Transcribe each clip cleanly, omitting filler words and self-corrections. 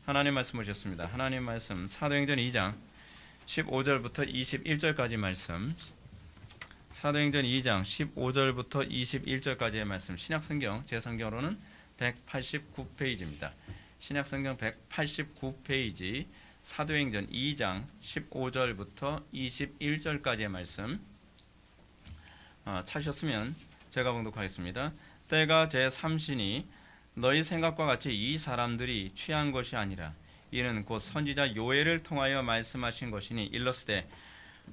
하나님 말씀 보셨습니다. 하나님 말씀 사도행전 2장 15절부터 21절까지 말씀, 사도행전 2장 15절부터 21절까지의 말씀, 신약성경 제 성경으로는 189페이지입니다. 신약성경 189페이지 사도행전 2장 15절부터 21절까지의 말씀 찾으셨으면 제가 봉독하겠습니다. 때가 제3시니 너희 생각과 같이 이 사람들이 취한 것이 아니라 이는 곧 선지자 요엘을 통하여 말씀하신 것이니 일렀으되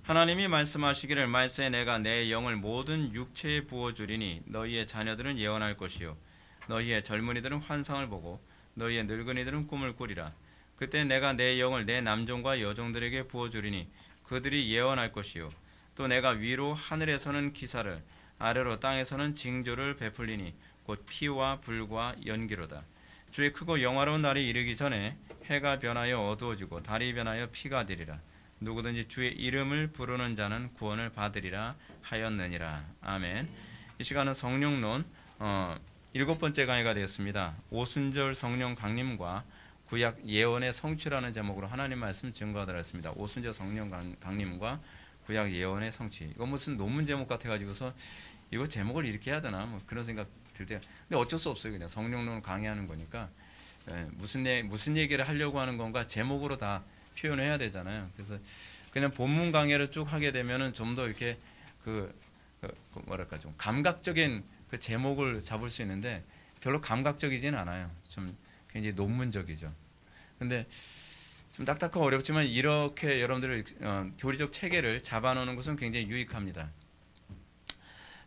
하나님이 말씀하시기를 말세에 내가 내 영을 모든 육체에 부어주리니 너희의 자녀들은 예언할 것이요 너희의 젊은이들은 환상을 보고 너희의 늙은이들은 꿈을 꾸리라. 그때 내가 내 영을 내 남종과 여종들에게 부어주리니 그들이 예언할 것이요 또 내가 위로 하늘에서는 기사를 아래로 땅에서는 징조를 베풀리니 곧 피와 불과 연기로다. 주의 크고 영화로운 날이 이르기 전에 해가 변하여 어두워지고 달이 변하여 피가 되리라. 누구든지 주의 이름을 부르는 자는 구원을 받으리라 하였느니라. 아멘. 이 시간은 성령론 7번째 강의가 되었습니다. 오순절 성령 강림과 구약 예언의 성취라는 제목으로 하나님 말씀 증거하도록 하겠습니다. 오순절 성령 강림과 구약 예언의 성취. 이거 무슨 논문 제목 같아가지고서 이거 제목을 이렇게 해야 되나 뭐 그런 생각 들 때. 근데 어쩔 수 없어요. 그냥 성령론을 강의하는 거니까 무슨 얘기를 하려고 하는 건가 제목으로 다 표현해야 되잖아요. 그래서 그냥 본문 강의를 쭉 하게 되면은 좀 더 이렇게 뭐랄까 좀 감각적인 그 제목을 잡을 수 있는데 별로 감각적이진 않아요. 좀 굉장히 논문적이죠. 근데 좀 딱딱하고 어렵지만 이렇게 여러분들의 교리적 체계를 잡아놓는 것은 굉장히 유익합니다.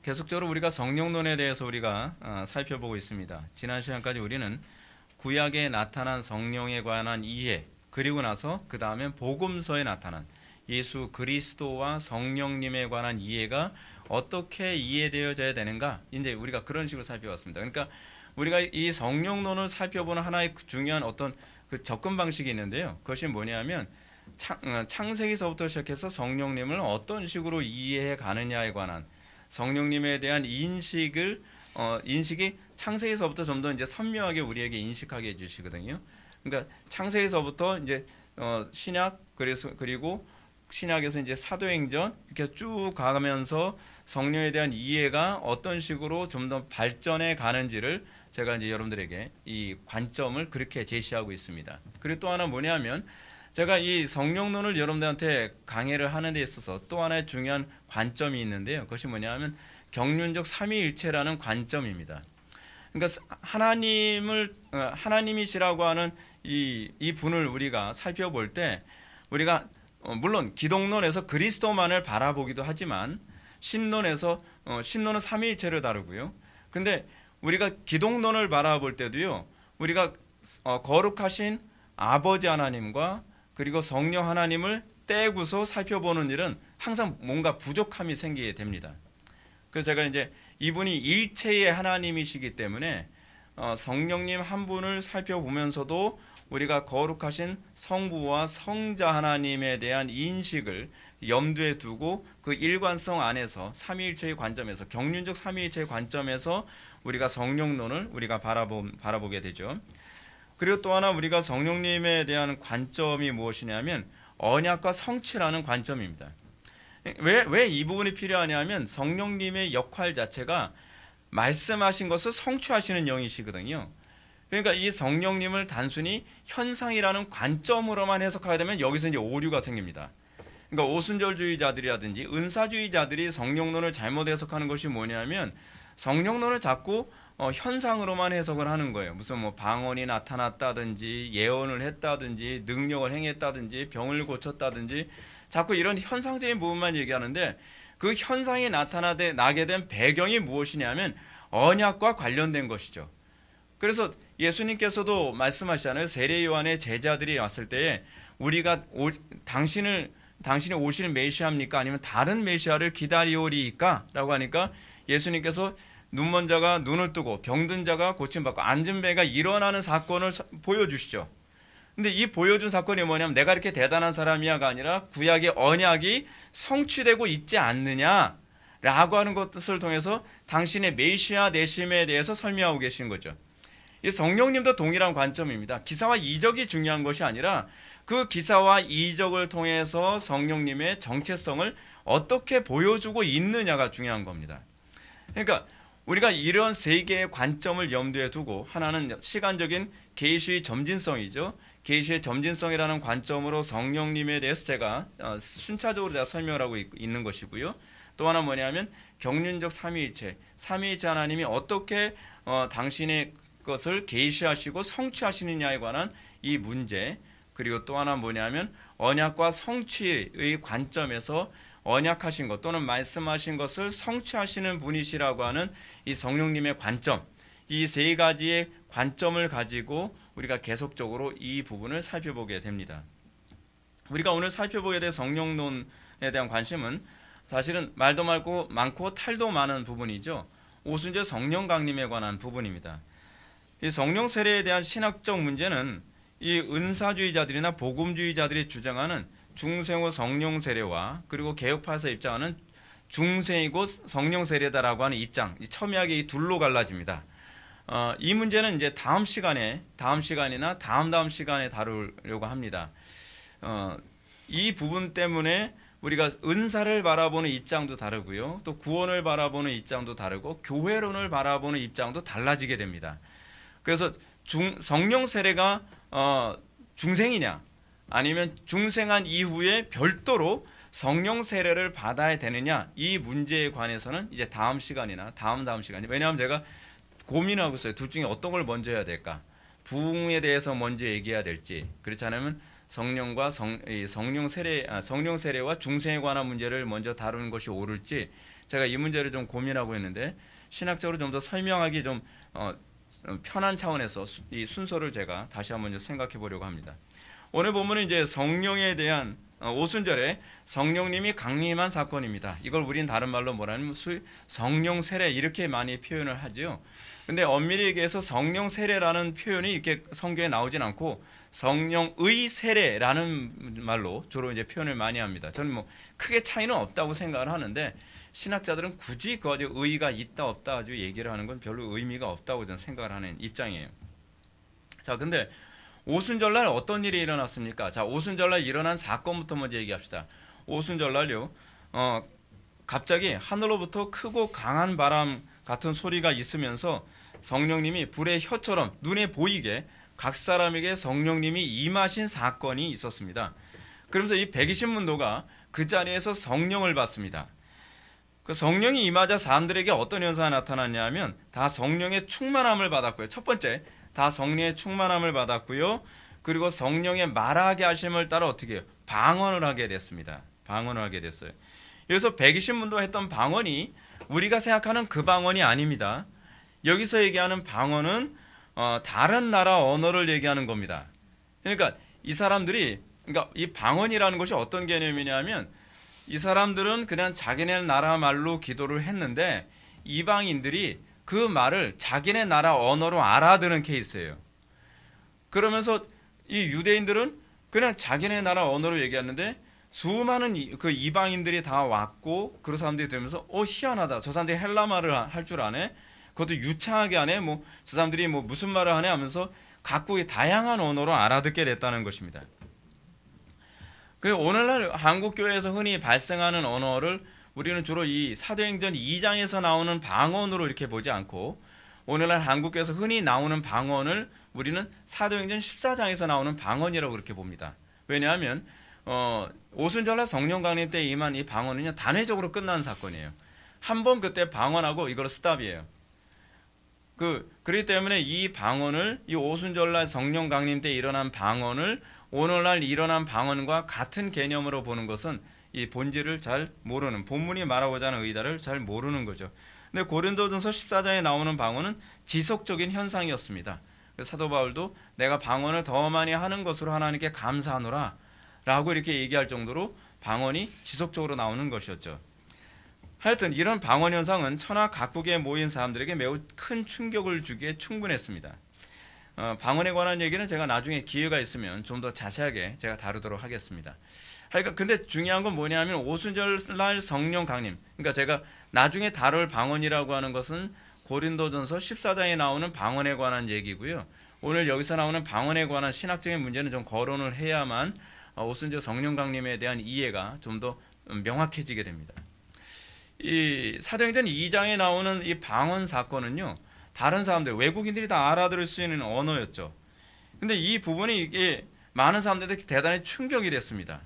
계속적으로 우리가 성령론에 대해서 우리가 살펴보고 있습니다. 지난 시간까지 우리는 구약에 나타난 성령에 관한 이해, 그리고 나서 그 다음에 복음서에 나타난 예수 그리스도와 성령님에 관한 이해가 어떻게 이해되어져야 되는가, 이제 우리가 그런 식으로 살펴봤습니다. 그러니까 우리가 이 성령론을 살펴보는 하나의 중요한 어떤 그 접근 방식이 있는데요. 그것이 뭐냐면 창세기서부터 시작해서 성령님을 어떤 식으로 이해해 가느냐에 관한 성령님에 대한 인식이 창세기서부터 좀 더 이제 선명하게 우리에게 인식하게 해주시거든요. 그러니까 창세기서부터 이제 신약 그리고 신약에서 이제 사도행전 이렇게 쭉 가면서 성령에 대한 이해가 어떤 식으로 좀 더 발전해 가는지를 제가 이제 여러분들에게 이 관점을 그렇게 제시하고 있습니다. 그리고 또 하나 뭐냐면 제가 이 성령론을 여러분들한테 강의를 하는 데 있어서 또 하나의 중요한 관점이 있는데요. 그것이 뭐냐면 경륜적 삼위일체라는 관점입니다. 그러니까 하나님이시라고 하는 이 분을 우리가 살펴볼 때 우리가 물론 기독론에서 그리스도만을 바라보기도 하지만 신론은 삼위일체를 다루고요. 근데 우리가 기독론을 바라볼 때도요, 우리가 거룩하신 아버지 하나님과 그리고 성령 하나님을 떼고서 살펴보는 일은 항상 뭔가 부족함이 생기게 됩니다. 그래서 제가 이제 이분이 일체의 하나님이시기 때문에 성령님 한 분을 살펴보면서도 우리가 거룩하신 성부와 성자 하나님에 대한 인식을 염두에 두고 그 일관성 안에서 삼위일체의 관점에서 경륜적 삼위일체의 관점에서 우리가 성령론을 우리가 바라보게 되죠. 그리고 또 하나 우리가 성령님에 대한 관점이 무엇이냐면 언약과 성취라는 관점입니다. 왜 이 부분이 필요하냐면 성령님의 역할 자체가 말씀하신 것을 성취하시는 영이시거든요. 그러니까 이 성령님을 단순히 현상이라는 관점으로만 해석하게 되면 여기서 이제 오류가 생깁니다. 그러니까 오순절주의자들이라든지 은사주의자들이 성령론을 잘못 해석하는 것이 뭐냐면 성령론을 자꾸 현상으로만 해석을 하는 거예요. 무슨 뭐 방언이 나타났다든지 예언을 했다든지 능력을 행했다든지 병을 고쳤다든지 자꾸 이런 현상적인 부분만 얘기하는데 그 현상이 나게 된 배경이 무엇이냐면 언약과 관련된 것이죠. 그래서 예수님께서도 말씀하시잖아요. 세례 요한의 제자들이 왔을 때에 우리가 당신이 오실 메시아입니까? 아니면 다른 메시아를 기다리오리이까? 라고 하니까 예수님께서 눈먼 자가 눈을 뜨고 병든 자가 고침받고 앉은 배가 일어나는 사건을 보여주시죠. 근데 이 보여준 사건이 뭐냐면 내가 이렇게 대단한 사람이야가 아니라 구약의 언약이 성취되고 있지 않느냐라고 하는 것을 통해서 당신의 메시아 되심에 대해서 설명하고 계신 거죠. 이 성령님도 동일한 관점입니다. 기사와 이적이 중요한 것이 아니라 그 기사와 이적을 통해서 성령님의 정체성을 어떻게 보여주고 있느냐가 중요한 겁니다. 그러니까 우리가 이런 세 개의 관점을 염두에 두고, 하나는 시간적인 계시의 점진성이죠. 계시의 점진성이라는 관점으로 성령님에 대해서 제가 순차적으로 제가 설명을 하고 있는 것이고요. 또 하나 뭐냐면 경륜적 삼위일체, 삼위일체 하나님이 어떻게 당신의 것을 계시하시고 성취하시느냐에 관한 이 문제, 그리고 또 하나 뭐냐면 언약과 성취의 관점에서 언약하신 것 또는 말씀하신 것을 성취하시는 분이시라고 하는 이 성령님의 관점, 이 세 가지의 관점을 가지고 우리가 계속적으로 이 부분을 살펴보게 됩니다. 우리가 오늘 살펴보게 될 성령론에 대한 관심은 사실은 말도 많고 탈도 많은 부분이죠. 오순절 성령 강림에 관한 부분입니다. 이 성령 세례에 대한 신학적 문제는 이 은사주의자들이나 복음주의자들이 주장하는 중생후 성령 세례와 그리고 개혁파에서 입장하는 중생이고 성령 세례다라고 하는 입장, 첨예하게 이 둘로 갈라집니다. 이 문제는 이제 다음 시간이나 다음 시간에 다루려고 합니다. 이 부분 때문에 우리가 은사를 바라보는 입장도 다르고요, 또 구원을 바라보는 입장도 다르고 교회론을 바라보는 입장도 달라지게 됩니다. 그래서 성령 세례가 중생이냐, 아니면 중생한 이후에 별도로 성령 세례를 받아야 되느냐, 이 문제에 관해서는 이제 다음 시간이나 다음 시간이, 왜냐하면 제가 고민하고 있어요. 둘 중에 어떤 걸 먼저 해야 될까? 부흥에 대해서 먼저 얘기해야 될지, 그렇지 않으면 성령과 성령 세례와 중생에 관한 문제를 먼저 다루는 것이 옳을지, 제가 이 문제를 좀 고민하고 있는데 신학적으로 좀 더 설명하기 좀 편한 차원에서 이 순서를 제가 다시 한번 생각해 보려고 합니다. 오늘 본문은 이제 성령에 대한 오순절에 성령님이 강림한 사건입니다. 이걸 우린 다른 말로 뭐라면 성령 세례 이렇게 많이 표현을 하죠. 근데 엄밀히 얘기해서 성령 세례라는 표현이 이렇게 성경에 나오진 않고 성령의 세례라는 말로 주로 이제 표현을 많이 합니다. 저는 뭐 크게 차이는 없다고 생각을 하는데 신학자들은 굳이 그 아주 의의가 있다 없다 아주 얘기를 하는 건 별로 의미가 없다고 저는 생각을 하는 입장이에요. 자, 근데 오순절날 어떤 일이 일어났습니까? 자, 오순절날 일어난 사건부터 먼저 얘기합시다. 오순절날요, 갑자기 하늘로부터 크고 강한 바람 같은 소리가 있으면서 성령님이 불의 혀처럼 눈에 보이게 각 사람에게 성령님이 임하신 사건이 있었습니다. 그러면서 이 120문도가 그 자리에서 성령을 받습니다. 그 성령이 임하자 사람들에게 어떤 현상이 나타났냐면 다 성령의 충만함을 받았고요. 첫 번째, 다 성령의 충만함을 받았고요. 그리고 성령의 말하게 하심을 따라 어떻게 해요? 방언을 하게 됐습니다. 방언을 하게 됐어요. 여기서 120문도 했던 방언이 우리가 생각하는 그 방언이 아닙니다. 여기서 얘기하는 방언은 다른 나라 언어를 얘기하는 겁니다. 그러니까 이 사람들이, 그러니까 이 방언이라는 것이 어떤 개념이냐면 이 사람들은 그냥 자기네 나라 말로 기도를 했는데 이방인들이 그 말을 자기네 나라 언어로 알아듣는 케이스예요. 그러면서 이 유대인들은 그냥 자기네 나라 언어로 얘기했는데 수많은 그 이방인들이 다 왔고 그 사람들이 들으면서 희한하다. 저 사람들이 헬라 말을 할 줄 아네. 그것도 유창하게 하네. 뭐 저 사람들이 뭐 무슨 말을 하네 하면서 각국의 다양한 언어로 알아듣게 됐다는 것입니다. 그 오늘날 한국 교회에서 흔히 발생하는 언어를 우리는 주로 이 사도행전 2장에서 나오는 방언으로 이렇게 보지 않고 오늘날 한국교회에서 흔히 나오는 방언을 우리는 사도행전 14장에서 나오는 방언이라고 그렇게 봅니다. 왜냐하면 오순절날 성령 강림 때 임한 이 방언은요 단회적으로 끝나는 사건이에요. 한 번 그때 방언하고 이걸 스탑이에요. 그렇기 때문에 이 방언을, 이 오순절날 성령 강림 때 일어난 방언을 오늘날 일어난 방언과 같은 개념으로 보는 것은 이 본질을 잘 모르는, 본문이 말하고자 하는 의도를 잘 모르는 거죠. 근데 고린도전서 14장에 나오는 방언은 지속적인 현상이었습니다. 사도 바울도 내가 방언을 더 많이 하는 것으로 하나님께 감사하노라 라고 이렇게 얘기할 정도로 방언이 지속적으로 나오는 것이었죠. 하여튼 이런 방언 현상은 천하 각국에 모인 사람들에게 매우 큰 충격을 주기에 충분했습니다. 방언에 관한 얘기는 제가 나중에 기회가 있으면 좀 더 자세하게 제가 다루도록 하겠습니다. 근데 중요한 건 뭐냐면 오순절날 성령 강림, 그러니까 제가 나중에 다룰 방언이라고 하는 것은 고린도전서 14장에 나오는 방언에 관한 얘기고요. 오늘 여기서 나오는 방언에 관한 신학적인 문제는 좀 거론을 해야만 오순절 성령 강림에 대한 이해가 좀 더 명확해지게 됩니다. 이 사도행전 2장에 나오는 이 방언 사건은요, 다른 사람들, 외국인들이 다 알아들을 수 있는 언어였죠. 근데 이 부분이 이게 많은 사람들에게 대단히 충격이 됐습니다.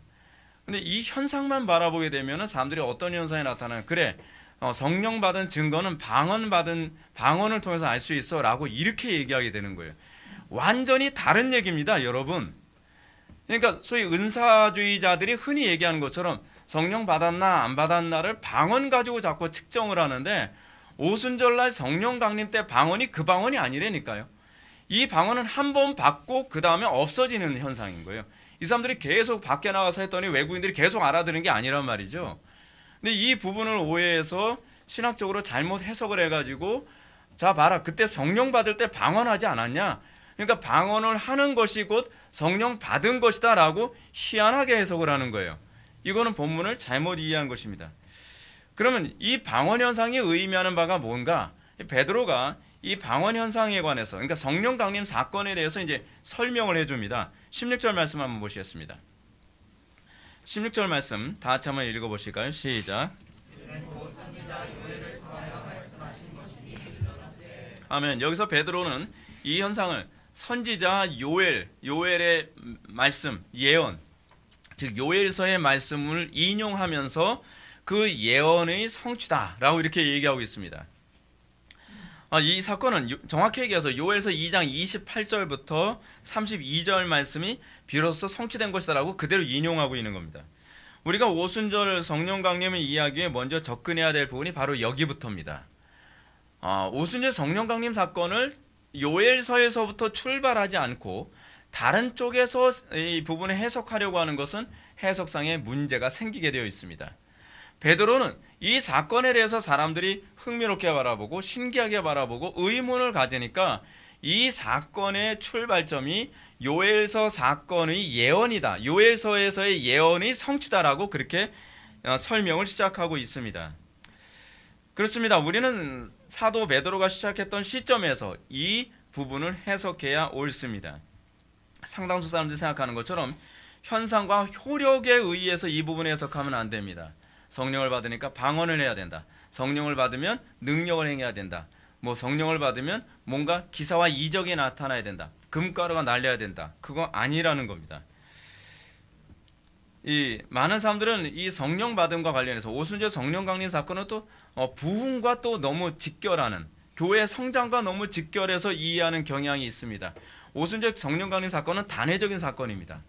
근데 이 현상만 바라보게 되면 사람들이 어떤 현상이 나타나는, 그래, 성령 받은 증거는 방언을 통해서 알 수 있어라고 이렇게 얘기하게 되는 거예요. 완전히 다른 얘기입니다, 여러분. 그러니까 소위 은사주의자들이 흔히 얘기하는 것처럼 성령 받았나 안 받았나를 방언 가지고 자꾸 측정을 하는데, 오순절날 성령 강림 때 방언이 그 방언이 아니라니까요. 이 방언은 한 번 받고 그 다음에 없어지는 현상인 거예요. 이 사람들이 계속 밖에 나가서 했더니 외국인들이 계속 알아들은 게 아니란 말이죠. 근데 이 부분을 오해해서 신학적으로 잘못 해석을 해가지고, 자 봐라, 그때 성령 받을 때 방언하지 않았냐, 그러니까 방언을 하는 것이 곧 성령 받은 것이다 라고 희한하게 해석을 하는 거예요. 이거는 본문을 잘못 이해한 것입니다. 그러면 이 방언 현상이 의미하는 바가 뭔가, 베드로가 이 방언 현상에 관해서, 그러니까 성령 강림 사건에 대해서 이제 설명을 해줍니다. 16절 말씀 한번 보시겠습니다. 16절 말씀 다 같이 한번 읽어보실까요? 시작. 아멘. 여기서 베드로는 이 현상을 선지자 요엘의 말씀, 예언, 즉 요엘서의 말씀을 인용하면서 그 예언의 성취다라고 이렇게 얘기하고 있습니다. 이 사건은 정확히 얘기해서 요엘서 2장 28절부터 32절 말씀이 비로소 성취된 것이다라고 그대로 인용하고 있는 겁니다. 우리가 오순절 성령 강림의 이야기에 먼저 접근해야 될 부분이 바로 여기부터입니다. 오순절 성령 강림 사건을 요엘서에서부터 출발하지 않고 다른 쪽에서 이 부분을 해석하려고 하는 것은 해석상의 문제가 생기게 되어 있습니다. 베드로는 이 사건에 대해서 사람들이 흥미롭게 바라보고 신기하게 바라보고 의문을 가지니까 이 사건의 출발점이 요엘서 사건의 예언이다, 요엘서에서의 예언의 성취다라고 그렇게 설명을 시작하고 있습니다. 그렇습니다. 우리는 사도 베드로가 시작했던 시점에서 이 부분을 해석해야 옳습니다. 상당수 사람들이 생각하는 것처럼 현상과 효력에 의해서 이 부분을 해석하면 안 됩니다. 성령을 받으니까 방언을 해야 된다, 성령을 받으면 능력을 행해야 된다, 뭐 성령을 받으면 뭔가 기사와 이적이 나타나야 된다, 금가루가 날려야 된다, 그거 아니라는 겁니다. 이 많은 사람들은 이 성령 받음과 관련해서 오순절 성령 강림 사건은 또 부흥과 또 너무 직결하는, 교회 성장과 너무 직결해서 이해하는 경향이 있습니다. 오순절 성령 강림 사건은 단회적인 사건입니다.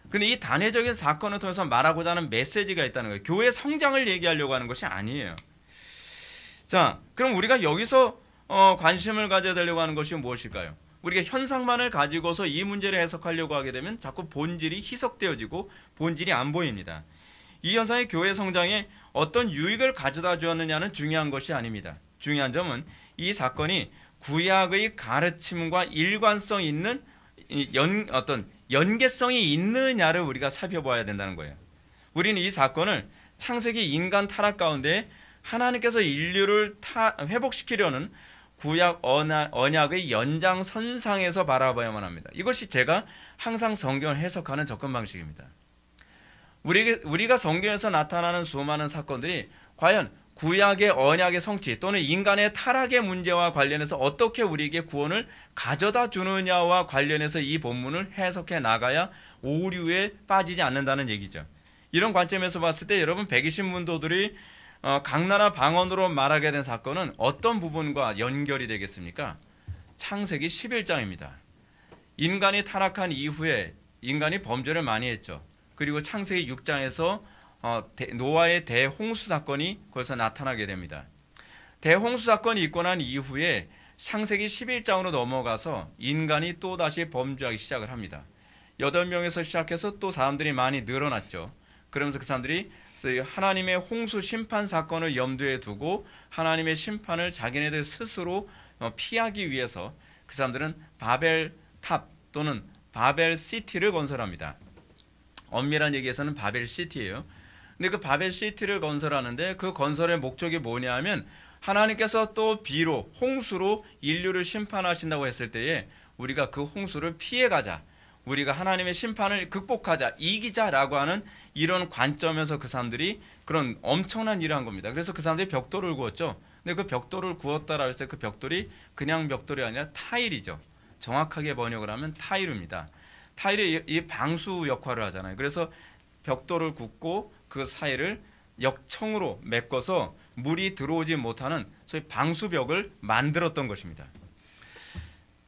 근데 이 단회적인 사건을 통해서 말하고자 하는 메시지가 있다는 거예요. 교회 성장을 얘기하려고 하는 것이 아니에요. 자, 그럼 우리가 여기서 관심을 가져야 되려고 하는 것이 무엇일까요? 우리가 현상만을 가지고서 이 문제를 해석하려고 하게 되면 자꾸 본질이 희석되어지고 본질이 안 보입니다. 이 현상이 교회 성장에 어떤 유익을 가져다 주었느냐는 중요한 것이 아닙니다. 중요한 점은 이 사건이 구약의 가르침과 일관성 있는 어떤 연계성이 있느냐를 우리가 살펴봐야 된다는 거예요. 우리는 이 사건을 창세기 인간 타락 가운데 하나님께서 인류를 회복시키려는 구약 언약의 연장선상에서 바라봐야만 합니다. 이것이 제가 항상 성경을 해석하는 접근 방식입니다. 우리가 성경에서 나타나는 수많은 사건들이 과연 구약의 언약의 성취 또는 인간의 타락의 문제와 관련해서 어떻게 우리에게 구원을 가져다 주느냐와 관련해서 이 본문을 해석해 나가야 오류에 빠지지 않는다는 얘기죠. 이런 관점에서 봤을 때 여러분 120문도들이 각 나라 방언으로 말하게 된 사건은 어떤 부분과 연결이 되겠습니까? 창세기 11장입니다. 인간이 타락한 이후에 인간이 범죄를 많이 했죠. 그리고 창세기 6장에서 노아의 대홍수 사건이 거기서 나타나게 됩니다. 대홍수 사건이 있고 난 이후에 창세기 11장으로 넘어가서 인간이 또다시 범죄하기 시작을 합니다. 8명에서 시작해서 또 사람들이 많이 늘어났죠. 그러면서 그 사람들이 하나님의 홍수 심판 사건을 염두에 두고 하나님의 심판을 자기네들 스스로 피하기 위해서 그 사람들은 바벨 탑 또는 바벨 시티를 건설합니다. 엄밀한 얘기에서는 바벨 시티예요. 근데 그 바벨 시티를 건설하는데 그 건설의 목적이 뭐냐 하면 하나님께서 또 비로 홍수로 인류를 심판하신다고 했을 때에 우리가 그 홍수를 피해가자, 우리가 하나님의 심판을 극복하자, 이기자라고 하는 이런 관점에서 그 사람들이 그런 엄청난 일을 한 겁니다. 그래서 그 사람들이 벽돌을 구웠죠. 근데 그 벽돌을 구웠다라고 했을 때 그 벽돌이 그냥 벽돌이 아니라 타일이죠. 정확하게 번역을 하면 타일입니다. 타일이 이 방수 역할을 하잖아요. 그래서 벽돌을 굽고 그 사이를 역청으로 메꿔서 물이 들어오지 못하는 소위 방수벽을 만들었던 것입니다.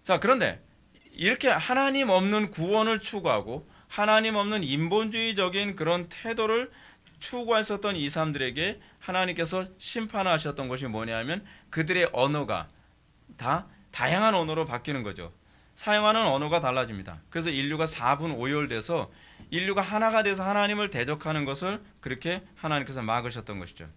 자, 그런데 이렇게 하나님 없는 구원을 추구하고 하나님 없는 인본주의적인 그런 태도를 추구했었던 이 사람들에게 하나님께서 심판하셨던 것이 뭐냐면 그들의 언어가 다 다양한 언어로 바뀌는 거죠. 사용하는 언어가 달라집니다. 그래서 인류가 4분 5열돼서 인류가 하나가 돼서 하나님을 대적하는 것을 그렇게 하나님께서 막으셨던 것이죠.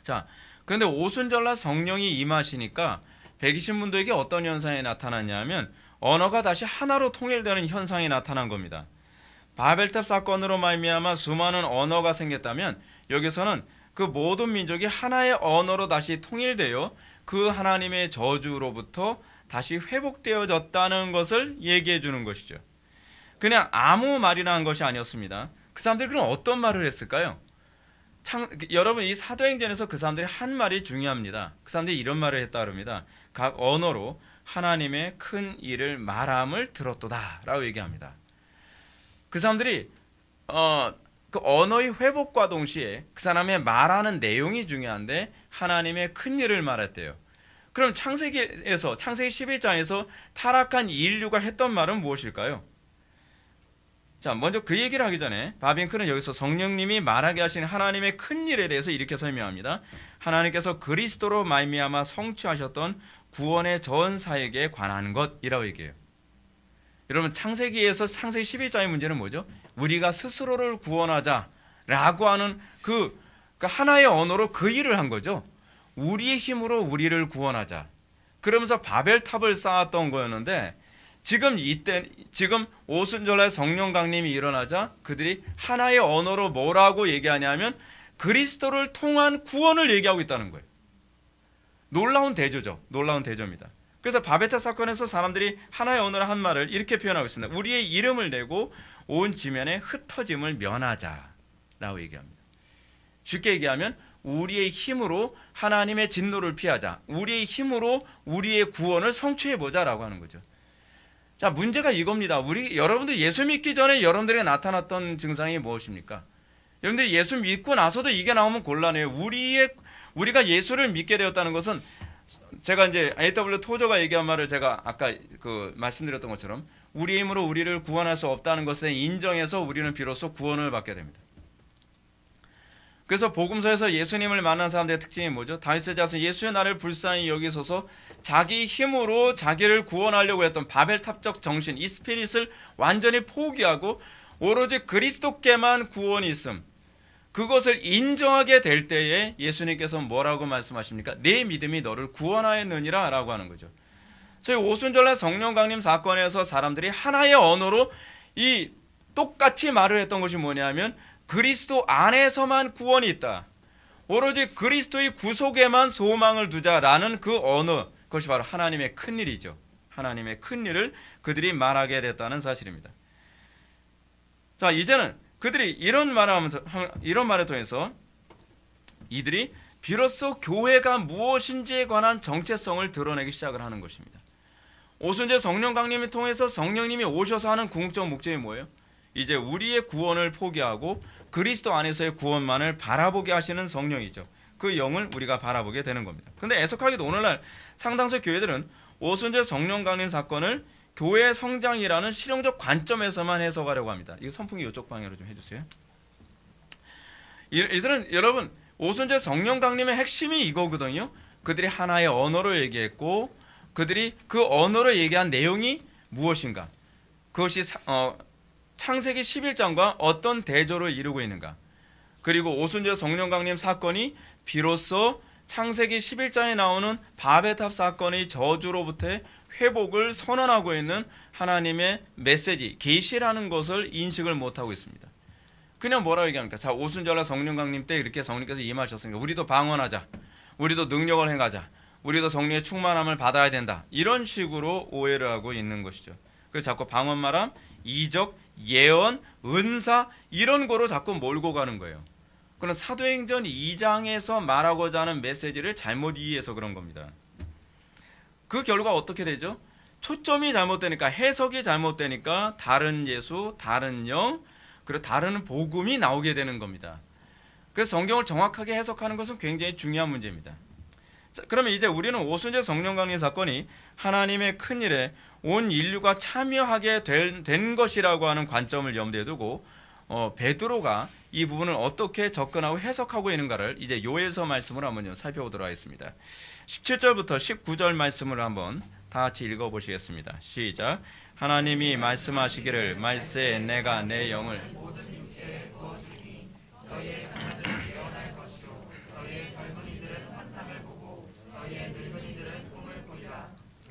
자, 그런데 오순절날 성령이 임하시니까 120문도에게 어떤 현상이 나타났냐면 언어가 다시 하나로 통일되는 현상이 나타난 겁니다. 바벨탑 사건으로 말미암아 수많은 언어가 생겼다면 여기서는 그 모든 민족이 하나의 언어로 다시 통일되어 그 하나님의 저주로부터 다시 회복되어졌다는 것을 얘기해 주는 것이죠. 그냥 아무 말이나 한 것이 아니었습니다. 그 사람들이 그럼 어떤 말을 했을까요? 여러분, 이 사도행전에서 그 사람들이 한 말이 중요합니다. 그 사람들이 이런 말을 했다 그럽니다. 각 언어로 하나님의 큰 일을 말함을 들었도다 라고 얘기합니다. 그 사람들이 그 언어의 회복과 동시에 그 사람의 말하는 내용이 중요한데 하나님의 큰 일을 말했대요. 그럼 창세기 11장에서 타락한 인류가 했던 말은 무엇일까요? 자, 먼저 그 얘기를 하기 전에 바빙크는 여기서 성령님이 말하게 하신 하나님의 큰 일에 대해서 이렇게 설명합니다. 하나님께서 그리스도로 말미암아 성취하셨던 구원의 전사에게 관한 것이라고 얘기해요. 여러분, 창세기에서 창세기 11장의 문제는 뭐죠? 우리가 스스로를 구원하자라고 하는 그 하나의 언어로 그 일을 한 거죠. 우리의 힘으로 우리를 구원하자. 그러면서 바벨탑을 쌓았던 거였는데 지금 오순절날 성령 강림이 일어나자 그들이 하나의 언어로 뭐라고 얘기하냐면 그리스도를 통한 구원을 얘기하고 있다는 거예요. 놀라운 대조죠. 놀라운 대조입니다. 그래서 바벨탑 사건에서 사람들이 하나의 언어로 한 말을 이렇게 표현하고 있습니다. 우리의 이름을 내고 온 지면에 흩어짐을 면하자라고 얘기합니다. 쉽게 얘기하면 우리의 힘으로 하나님의 진노를 피하자. 우리의 힘으로 우리의 구원을 성취해보자라고 하는 거죠. 자, 문제가 이겁니다. 여러분들 예수 믿기 전에 여러분들에게 나타났던 증상이 무엇입니까? 여러분들이 예수 믿고 나서도 이게 나오면 곤란해요. 우리가 예수를 믿게 되었다는 것은 제가 이제 A.W. 토저가 얘기한 말을 제가 아까 말씀드렸던 것처럼 우리의 힘으로 우리를 구원할 수 없다는 것에 인정해서 우리는 비로소 구원을 받게 됩니다. 그래서 복음서에서 예수님을 만난 사람들의 특징이 뭐죠? 다윗의 자손 예수의 나를 불쌍히 여기소서 자기 힘으로 자기를 구원하려고 했던 바벨탑적 정신, 이 스피릿을 완전히 포기하고 오로지 그리스도께만 구원이 있음. 그것을 인정하게 될 때에 예수님께서 뭐라고 말씀하십니까? 내 믿음이 너를 구원하였느니라 라고 하는 거죠. 저희 오순절날 성령 강림 사건에서 사람들이 하나의 언어로 이 똑같이 말을 했던 것이 뭐냐면 그리스도 안에서만 구원이 있다. 오로지 그리스도의 구속에만 소망을 두자라는 그 언어, 그것이 바로 하나님의 큰 일이죠. 하나님의 큰 일을 그들이 말하게 됐다는 사실입니다. 자, 이제는 그들이 이런 말을 통해서 이들이 비로소 교회가 무엇인지에 관한 정체성을 드러내기 시작을 하는 것입니다. 오순절 성령 강림을 통해서 성령님이 오셔서 하는 궁극적 목적이 뭐예요? 이제 우리의 구원을 포기하고 그리스도 안에서의 구원만을 바라보게 하시는 성령이죠. 그 영을 우리가 바라보게 되는 겁니다. 근데 애석하게도 오늘날 상당수 교회들은 오순절 성령 강림 사건을 교회 성장이라는 실용적 관점에서만 해석하려고 합니다. 이거 선풍기 이쪽 방향으로 좀 해주세요. 이들은 여러분 오순절 성령 강림의 핵심이 이거거든요. 그들이 하나의 언어로 얘기했고 그들이 그 언어로 얘기한 내용이 무엇인가? 그것이 창세기 11장과 어떤 대조를 이루고 있는가? 그리고 오순절 성령 강림 사건이 비로소 창세기 11장에 나오는 바벨탑 사건의 저주로부터의 회복을 선언하고 있는 하나님의 메시지, 계시라는 것을 인식을 못하고 있습니다. 그냥 뭐라고 얘기합니까? 자, 오순절날 성령 강림 때 이렇게 성령께서 임하셨으니까 우리도 방언하자. 우리도 능력을 행하자, 우리도 성령의 충만함을 받아야 된다, 이런 식으로 오해를 하고 있는 것이죠. 그래서 자꾸 방언말함, 이적, 예언, 은사 이런 거로 자꾸 몰고 가는 거예요. 그런 사도행전 2장에서 말하고자 하는 메시지를 잘못 이해해서 그런 겁니다. 그 결과 어떻게 되죠? 초점이 잘못되니까, 해석이 잘못되니까 다른 예수, 다른 영, 그리고 다른 복음이 나오게 되는 겁니다. 그래서 성경을 정확하게 해석하는 것은 굉장히 중요한 문제입니다. 자, 그러면 이제 우리는 오순절 성령 강림 사건이 하나님의 큰 일에 온 인류가 참여하게 된 것이라고 하는 관점을 염두에 두고 베드로가 이 부분을 어떻게 접근하고 해석하고 있는가를 이제 요엘서 말씀으로 한번 살펴보도록 하겠습니다. 17절부터 19절 말씀을 한번 다 같이 읽어보시겠습니다. 시작. 하나님이 말씀하시기를 말세에 내가 내 영을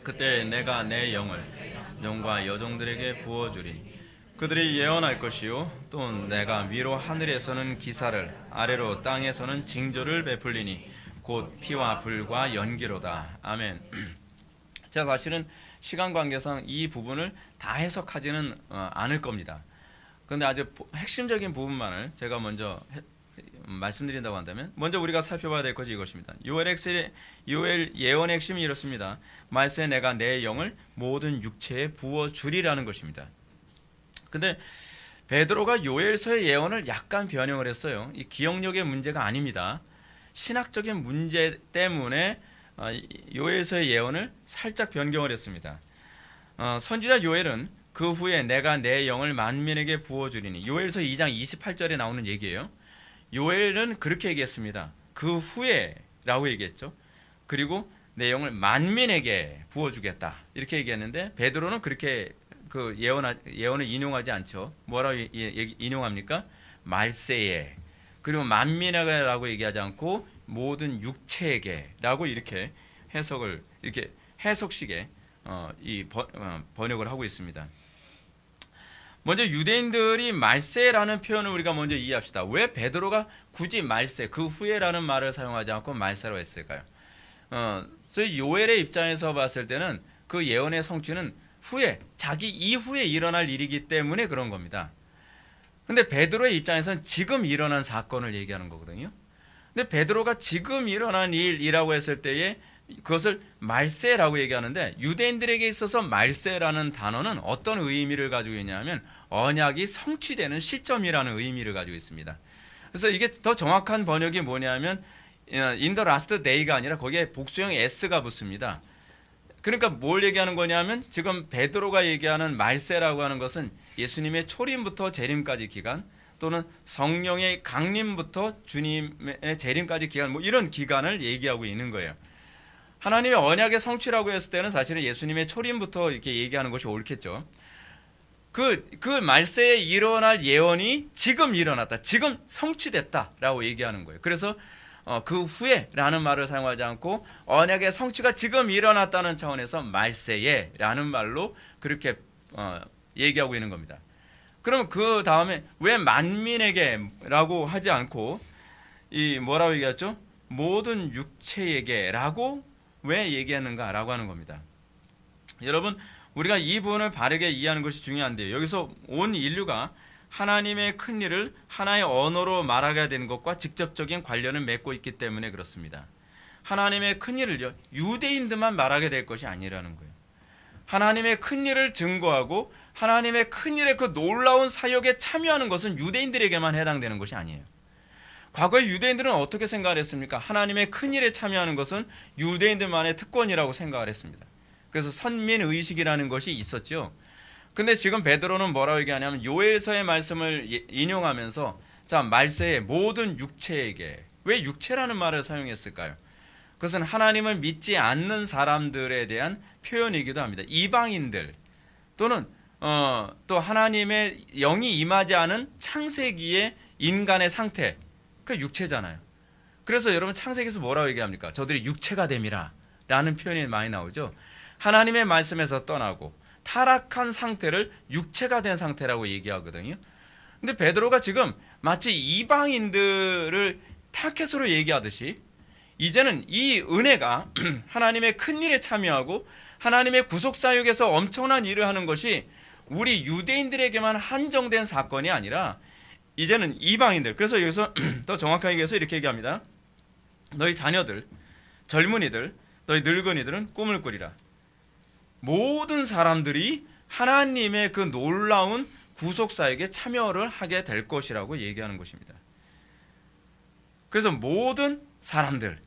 그때 내가 내 영을 영과 여종들에게 부어주리니 그들이 예언할 것이요 또 내가 위로 하늘에서는 기사를 아래로 땅에서는 징조를 베풀리니 곧 피와 불과 연기로다. 아멘. 제가 사실은 시간 관계상 이 부분을 다 해석하지는 않을 겁니다. 그런데 아주 핵심적인 부분만을 제가 먼저 말씀드린다고 한다면, 먼저 우리가 살펴봐야 될 것이 이것입니다. 요엘 예언의 핵심이 이렇습니다. 말세 내가 내 영을 모든 육체에 부어주리라는 것입니다. 근데 베드로가 요엘서의 예언을 약간 변형을 했어요. 이 기억력의 문제가 아닙니다. 신학적인 문제 때문에 요엘서의 예언을 살짝 변경을 했습니다. 선지자 요엘은 그 후에 내가 내 영을 만민에게 부어주리니, 요엘서 2장 28절에 나오는 얘기예요. 요엘은 그렇게 얘기했습니다. 그 후에 라고 얘기했죠. 그리고 내 영을 만민에게 부어주겠다 이렇게 얘기했는데, 베드로는 그렇게 그 예언을 인용하지 않죠. 뭐라고 인용합니까? 말세에, 그리고 만민에게라고 얘기하지 않고 모든 육체에게라고 이렇게 해석을, 이렇게 해석식의 번역을 하고 있습니다. 먼저 유대인들이 말세라는 표현을 우리가 먼저 이해합시다. 왜 베드로가 굳이 말세, 그 후에라는 말을 사용하지 않고 말세로 했을까요? 그래서 요엘의 입장에서 봤을 때는 그 예언의 성취는 후에, 자기 이후에 일어날 일이기 때문에 그런 겁니다. 근데 베드로의 입장에서는 지금 일어난 사건을 얘기하는 거거든요. 근데 베드로가 지금 일어난 일이라고 했을 때에 그것을 말세라고 얘기하는데, 유대인들에게 있어서 말세라는 단어는 어떤 의미를 가지고 있냐면 언약이 성취되는 시점이라는 의미를 가지고 있습니다. 그래서 이게 더 정확한 번역이 뭐냐면 in the last day가 아니라 거기에 복수형 s가 붙습니다. 그러니까 뭘 얘기하는 거냐면, 지금 베드로가 얘기하는 말세라고 하는 것은 예수님의 초림부터 재림까지 기간, 또는 성령의 강림부터 주님의 재림까지 기간, 뭐 이런 기간을 얘기하고 있는 거예요. 하나님의 언약의 성취라고 했을 때는 사실은 예수님의 초림부터 이렇게 얘기하는 것이 옳겠죠. 그 말세에 일어날 예언이 지금 일어났다, 지금 성취됐다라고 얘기하는 거예요. 그래서 그 후에라는 말을 사용하지 않고 언약의 성취가 지금 일어났다는 차원에서 말세에라는 말로 그렇게 얘기하고 있는 겁니다. 그러면 그 다음에 왜 만민에게라고 하지 않고 이 뭐라고 얘기했죠? 모든 육체에게라고 왜 얘기하는가라고 하는 겁니다. 여러분, 우리가 이 부분을 바르게 이해하는 것이 중요한데요. 여기서 온 인류가 하나님의 큰 일을 하나의 언어로 말하게 되는 것과 직접적인 관련을 맺고 있기 때문에 그렇습니다. 하나님의 큰 일을요, 유대인들만 말하게 될 것이 아니라는 거예요. 하나님의 큰 일을 증거하고 하나님의 큰 일의 그 놀라운 사역에 참여하는 것은 유대인들에게만 해당되는 것이 아니에요. 과거에 유대인들은 어떻게 생각을 했습니까? 하나님의 큰 일에 참여하는 것은 유대인들만의 특권이라고 생각을 했습니다. 그래서 선민의식이라는 것이 있었죠. 근데 지금 베드로는 뭐라고 얘기하냐면, 요엘서의 말씀을 인용하면서 자, 말세에 모든 육체에게, 왜 육체라는 말을 사용했을까요? 그것은 하나님을 믿지 않는 사람들에 대한 표현이기도 합니다. 이방인들 또는 또 하나님의 영이 임하지 않은 창세기의 인간의 상태, 그 육체잖아요. 그래서 여러분, 창세기에서 뭐라고 얘기합니까? 저들이 육체가 됨이라 라는 표현이 많이 나오죠. 하나님의 말씀에서 떠나고 타락한 상태를 육체가 된 상태라고 얘기하거든요. 근데 베드로가 지금 마치 이방인들을 타켓으로 얘기하듯이 이제는 이 은혜가 하나님의 큰 일에 참여하고 하나님의 구속 사역에서 엄청난 일을 하는 것이 우리 유대인들에게만 한정된 사건이 아니라 이제는 이방인들, 그래서 여기서 더 정확하게 얘기해서 이렇게 얘기합니다. 너희 자녀들, 젊은이들, 너희 늙은이들은 꿈을 꾸리라. 모든 사람들이 하나님의 그 놀라운 구속 사역에 참여를 하게 될 것이라고 얘기하는 것입니다. 그래서 모든 사람들,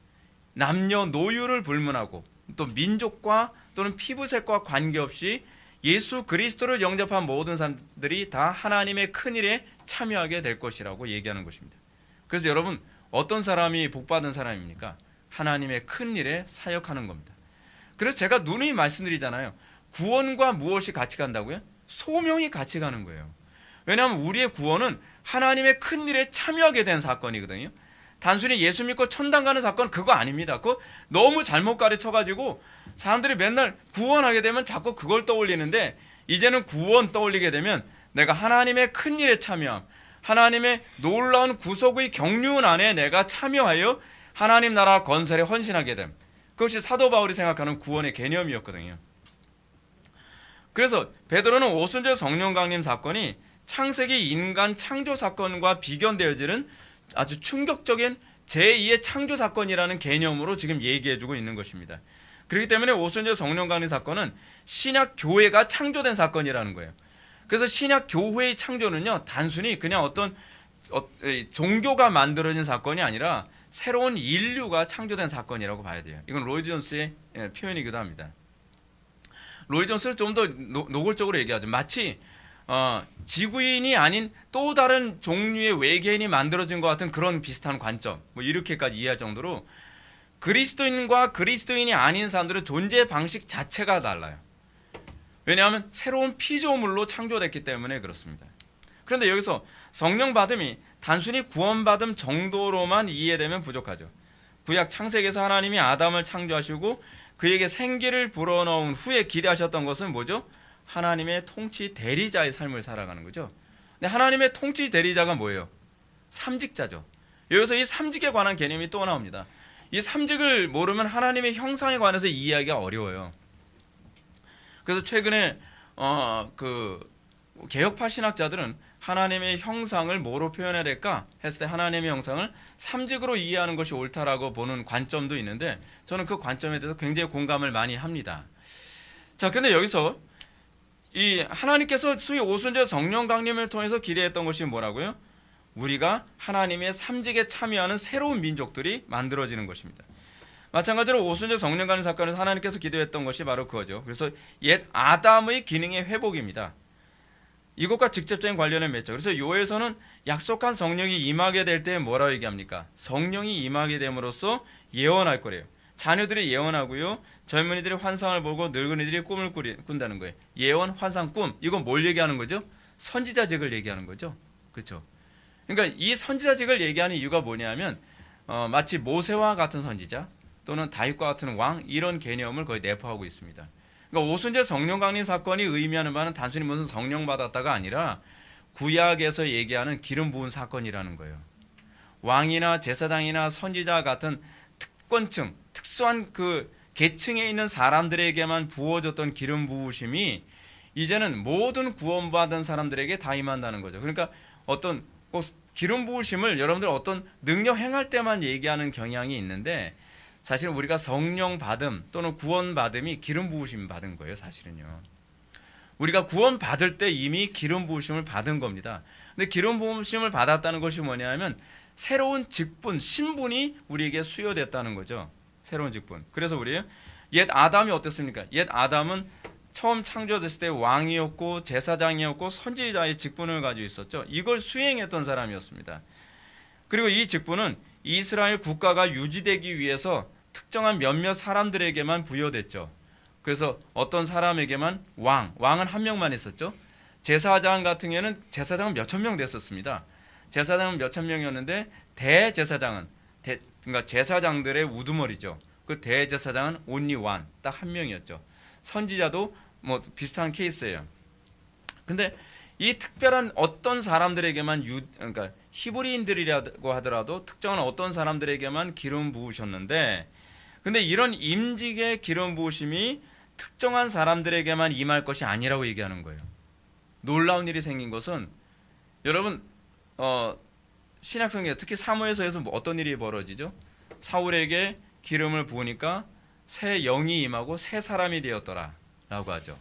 남녀노유를 불문하고 또 민족과 또는 피부색과 관계없이 예수 그리스도를 영접한 모든 사람들이 다 하나님의 큰일에 참여하게 될 것이라고 얘기하는 것입니다. 그래서 여러분, 어떤 사람이 복받은 사람입니까? 하나님의 큰일에 사역하는 겁니다. 그래서 제가 누누이 말씀드리잖아요. 구원과 무엇이 같이 간다고요? 소명이 같이 가는 거예요. 왜냐하면 우리의 구원은 하나님의 큰일에 참여하게 된 사건이거든요. 단순히 예수 믿고 천당 가는 사건 그거 아닙니다. 그거 너무 잘못 가르쳐가지고 사람들이 맨날 구원하게 되면 자꾸 그걸 떠올리는데, 이제는 구원 떠올리게 되면 내가 하나님의 큰일에 참여함, 하나님의 놀라운 구속의 경륜 안에 내가 참여하여 하나님 나라 건설에 헌신하게 됨, 그것이 사도 바울이 생각하는 구원의 개념이었거든요. 그래서 베드로는 오순절 성령 강림 사건이 창세기 인간 창조 사건과 비견되어지는 아주 충격적인 제2의 창조 사건이라는 개념으로 지금 얘기해주고 있는 것입니다. 그렇기 때문에 오순절 성령 강림 사건은 신약 교회가 창조된 사건이라는 거예요. 그래서 신약 교회의 창조는요, 단순히 그냥 어떤 종교가 만들어진 사건이 아니라 새로운 인류가 창조된 사건이라고 봐야 돼요. 이건 로이드 존스의 표현이기도 합니다. 로이드 존스를 좀 더 노골적으로 얘기하죠. 마치 지구인이 아닌 또 다른 종류의 외계인이 만들어진 것 같은 그런 비슷한 관점, 뭐 이렇게까지 이해할 정도로 그리스도인과 그리스도인이 아닌 사람들의 존재 방식 자체가 달라요. 왜냐하면 새로운 피조물로 창조됐기 때문에 그렇습니다. 그런데 여기서 성령 받음이 단순히 구원받음 정도로만 이해되면 부족하죠. 구약 창세기에서 하나님이 아담을 창조하시고 그에게 생기를 불어넣은 후에 기대하셨던 것은 뭐죠? 하나님의 통치 대리자의 삶을 살아가는 거죠. 근데 하나님의 통치 대리자가 뭐예요? 삼직자죠. 여기서 이 삼직에 관한 개념이 또 나옵니다. 이 삼직을 모르면 하나님의 형상에 관해서 이해하기가 어려워요. 그래서 최근에 그 개혁파 신학자들은 하나님의 형상을 뭐로 표현해야 될까 했을 때 하나님의 형상을 삼직으로 이해하는 것이 옳다라고 보는 관점도 있는데, 저는 그 관점에 대해서 굉장히 공감을 많이 합니다. 자, 근데 여기서 이 하나님께서 소위 오순절 성령 강림을 통해서 기대했던 것이 뭐라고요? 우리가 하나님의 삼직에 참여하는 새로운 민족들이 만들어지는 것입니다. 마찬가지로 오순절 성령 강림 사건에서 하나님께서 기대했던 것이 바로 그거죠. 그래서 옛 아담의 기능의 회복입니다. 이것과 직접적인 관련을 맺죠. 그래서 요에서는 약속한 성령이 임하게 될 때 뭐라고 얘기합니까? 성령이 임하게 됨으로써 예언할 거래요. 자녀들이 예언하고요, 젊은이들이 환상을 보고 늙은이들이 꿈을 꾼다는 거예요. 예언, 환상, 꿈, 이건 뭘 얘기하는 거죠? 선지자직을 얘기하는 거죠. 그렇죠? 그러니까 이 선지자직을 얘기하는 이유가 뭐냐면 마치 모세와 같은 선지자 또는 다윗과 같은 왕, 이런 개념을 거의 내포하고 있습니다. 그러니까 오순절 성령 강림 사건이 의미하는 바는 단순히 무슨 성령 받았다가 아니라 구약에서 얘기하는 기름 부은 사건이라는 거예요. 왕이나 제사장이나 선지자 같은 특권층, 특수한 그 계층에 있는 사람들에게만 부어졌던 기름 부으심이 이제는 모든 구원받은 사람들에게 다 임한다는 거죠. 그러니까 어떤 기름 부으심을 여러분들 어떤 능력 행할 때만 얘기하는 경향이 있는데, 사실 우리가 성령 받음 또는 구원 받음이 기름 부으심 받은 거예요. 사실은요, 우리가 구원 받을 때 이미 기름 부으심을 받은 겁니다. 근데 기름 부으심을 받았다는 것이 뭐냐면 새로운 직분, 신분이 우리에게 수여됐다는 거죠. 새로운 직분. 그래서 우리 옛 아담이 어땠습니까? 옛 아담은 처음 창조됐을 때 왕이었고 제사장이었고 선지자의 직분을 가지고 있었죠. 이걸 수행했던 사람이었습니다. 그리고 이 직분은 이스라엘 국가가 유지되기 위해서 특정한 몇몇 사람들에게만 부여됐죠. 그래서 어떤 사람에게만 왕은 한 명만 있었죠. 제사장 같은 경우에는 제사장은 몇천 명 됐었습니다. 제사장은 몇천 명이었는데 대제사장은 그러니까 제사장들의 우두머리죠. 그 대제사장은 only one, 딱 한 명이었죠. 선지자도 뭐 비슷한 케이스예요. 근데 이 특별한 어떤 사람들에게만 그러니까 히브리인들이라고 하더라도 특정한 어떤 사람들에게만 기름 부으셨는데, 근데 이런 임직의 기름 부으심이 특정한 사람들에게만 임할 것이 아니라고 얘기하는 거예요. 놀라운 일이 생긴 것은 여러분 신약성경 특히 사무엘서에서 어떤 일이 벌어지죠? 사울에게 기름을 부으니까 새 영이 임하고 새 사람이 되었더라 라고 하죠.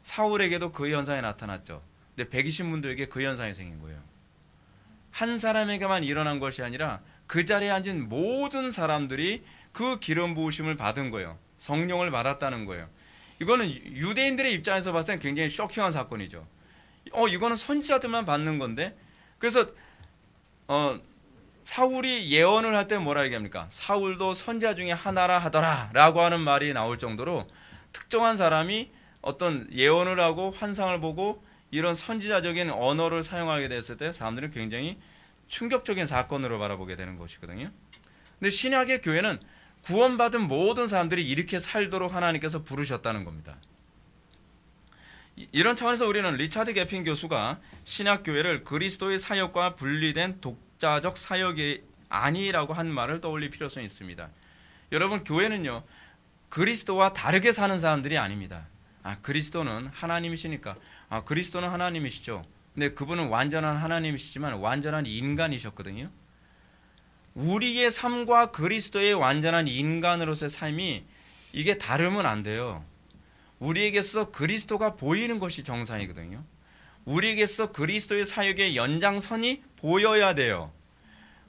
사울에게도 그 현상이 나타났죠. 근데 120문도에게 그 현상이 생긴 거예요. 한 사람에게만 일어난 것이 아니라 그 자리에 앉은 모든 사람들이 그 기름 부으심을 받은 거예요. 성령을 받았다는 거예요. 이거는 유대인들의 입장에서 봤을 땐 굉장히 쇼킹한 사건이죠. 이거는 선지자들만 받는 건데, 그래서 사울이 예언을 할 때 뭐라 얘기합니까? 사울도 선지자 중에 하나라 하더라 라고 하는 말이 나올 정도로 특정한 사람이 어떤 예언을 하고 환상을 보고 이런 선지자적인 언어를 사용하게 됐을 때 사람들은 굉장히 충격적인 사건으로 바라보게 되는 것이거든요. 근데 신약의 교회는 구원받은 모든 사람들이 이렇게 살도록 하나님께서 부르셨다는 겁니다. 이런 차원에서 우리는 리차드 개핀 교수가 신약교회를 그리스도의 사역과 분리된 독자적 사역이 아니라고 한 말을 떠올릴 필요성이 있습니다. 여러분, 교회는요 그리스도와 다르게 사는 사람들이 아닙니다. 그리스도는 하나님이시니까 그리스도는 하나님이시죠. 근데 그분은 완전한 하나님이시지만 완전한 인간이셨거든요. 우리의 삶과 그리스도의 완전한 인간으로서의 삶이 이게 다르면 안 돼요. 우리에게서 그리스도가 보이는 것이 정상이거든요. 우리에게서 그리스도의 사역의 연장선이 보여야 돼요.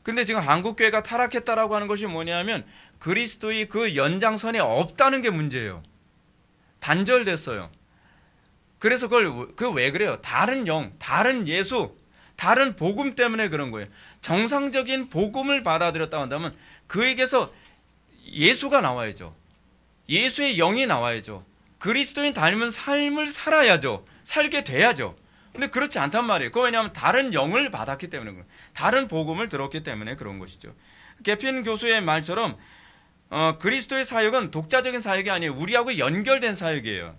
근데 지금 한국교회가 타락했다라고 하는 것이 뭐냐면 그리스도의 그 연장선이 없다는 게 문제예요. 단절됐어요. 그래서 그걸 왜 그래요? 다른 영, 다른 예수, 다른 복음 때문에 그런 거예요. 정상적인 복음을 받아들였다고 한다면 그에게서 예수가 나와야죠. 예수의 영이 나와야죠. 그리스도인 닮은 삶을 살아야죠. 살게 돼야죠. 근데 그렇지 않단 말이에요. 그거 왜냐하면 다른 영을 받았기 때문에 그래요. 다른 복음을 들었기 때문에 그런 것이죠. 개핀 교수의 말처럼 그리스도의 사역은 독자적인 사역이 아니에요. 우리하고 연결된 사역이에요.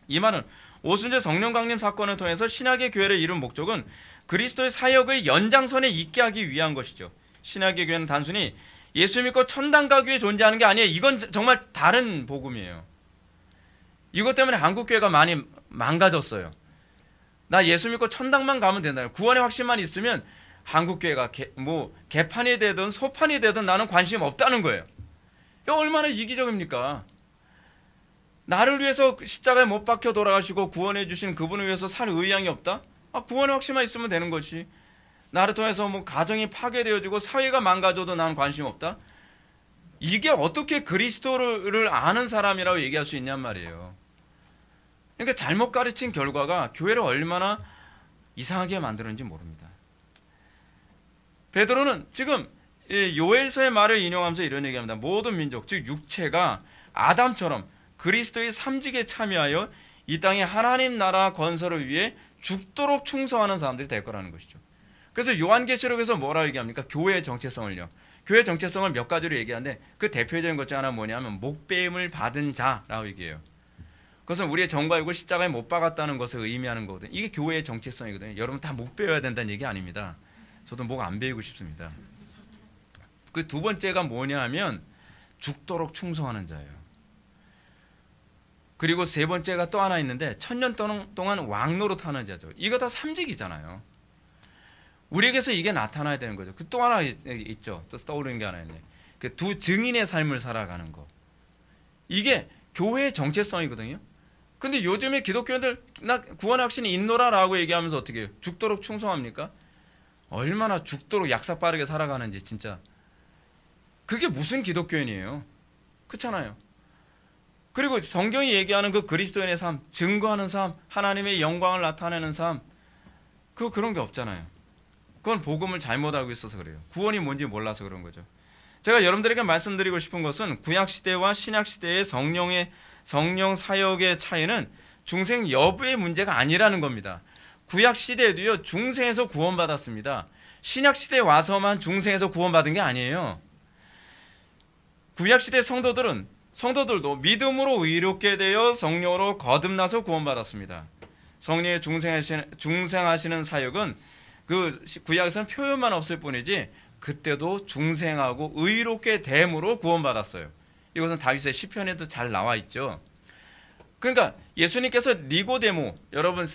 이 말은 오순절 성령 강림 사건을 통해서 신약의 교회를 이룬 목적은 그리스도의 사역을 연장선에 있게 하기 위한 것이죠. 신약의 교회는 단순히 예수 믿고 천당 가기 위해 존재하는 게 아니에요. 이건 정말 다른 복음이에요. 이것 때문에 한국교회가 많이 망가졌어요. 나 예수 믿고 천당만 가면 된다. 구원의 확신만 있으면 한국교회가 개판이 되든 소판이 되든 나는 관심 없다는 거예요. 이거 얼마나 이기적입니까? 나를 위해서 십자가에 못 박혀 돌아가시고 구원해 주신 그분을 위해서 살 의향이 없다? 구원의 확신만 있으면 되는 거지. 나를 통해서 가정이 파괴되어지고 사회가 망가져도 나는 관심 없다? 이게 어떻게 그리스도를 아는 사람이라고 얘기할 수 있냔 말이에요. 그러니까 잘못 가르친 결과가 교회를 얼마나 이상하게 만드는지 모릅니다. 베드로는 지금 요엘서의 말을 인용하면서 이런 얘기합니다. 모든 민족, 즉 육체가 아담처럼 그리스도의 삼직에 참여하여 이 땅에 하나님 나라 건설을 위해 죽도록 충성하는 사람들이 될 거라는 것이죠. 그래서 요한계시록에서 뭐라고 얘기합니까? 교회의 정체성을요. 교회의 정체성을 몇 가지로 얘기하는데 그 대표적인 것 중 하나 뭐냐면 목배임을 받은 자라고 얘기해요. 그것은 우리의 정과 육을 십자가에 못 박았다는 것을 의미하는 거거든요. 이게 교회의 정체성이거든요. 여러분 다 목 배워야 된다는 얘기 아닙니다. 저도 목 안 배우고 싶습니다. 그 두 번째가 뭐냐 하면 죽도록 충성하는 자예요. 그리고 세 번째가 또 하나 있는데 천년 동안 왕노릇 하는 자죠. 이거 다 삼직이잖아요. 우리에게서 이게 나타나야 되는 거죠. 그 또 하나 있죠. 또 떠오르는 게 하나 있네. 그 두 증인의 삶을 살아가는 거. 이게 교회의 정체성이거든요. 근데 요즘에 기독교인들 나 구원의 확신이 있노라라고 얘기하면서 어떻게 해요? 죽도록 충성합니까? 얼마나 죽도록 약삭 빠르게 살아가는지 진짜. 그게 무슨 기독교인이에요? 그렇잖아요. 그리고 성경이 얘기하는 그 그리스도인의 삶, 증거하는 삶, 하나님의 영광을 나타내는 삶, 그런 게 없잖아요. 그건 복음을 잘못 알고 있어서 그래요. 구원이 뭔지 몰라서 그런 거죠. 제가 여러분들에게 말씀드리고 싶은 것은 구약시대와 신약시대의 성령 사역의 차이는 중생 여부의 문제가 아니라는 겁니다. 구약시대에도요 중생에서 구원받았습니다. 신약시대에 와서만 중생에서 구원받은 게 아니에요. 구약시대 성도들도 믿음으로 의롭게 되어 성령으로 거듭나서 구원받았습니다. 성령의 중생하시는 사역은 그 구약에서는 표현만 없을 뿐이지 그때도 중생하고 의롭게 됨으로 구원받았어요. 이것은 다윗의 시편에도 잘 나와 있죠. 그러니까 예수님께서 니고데모, 여러분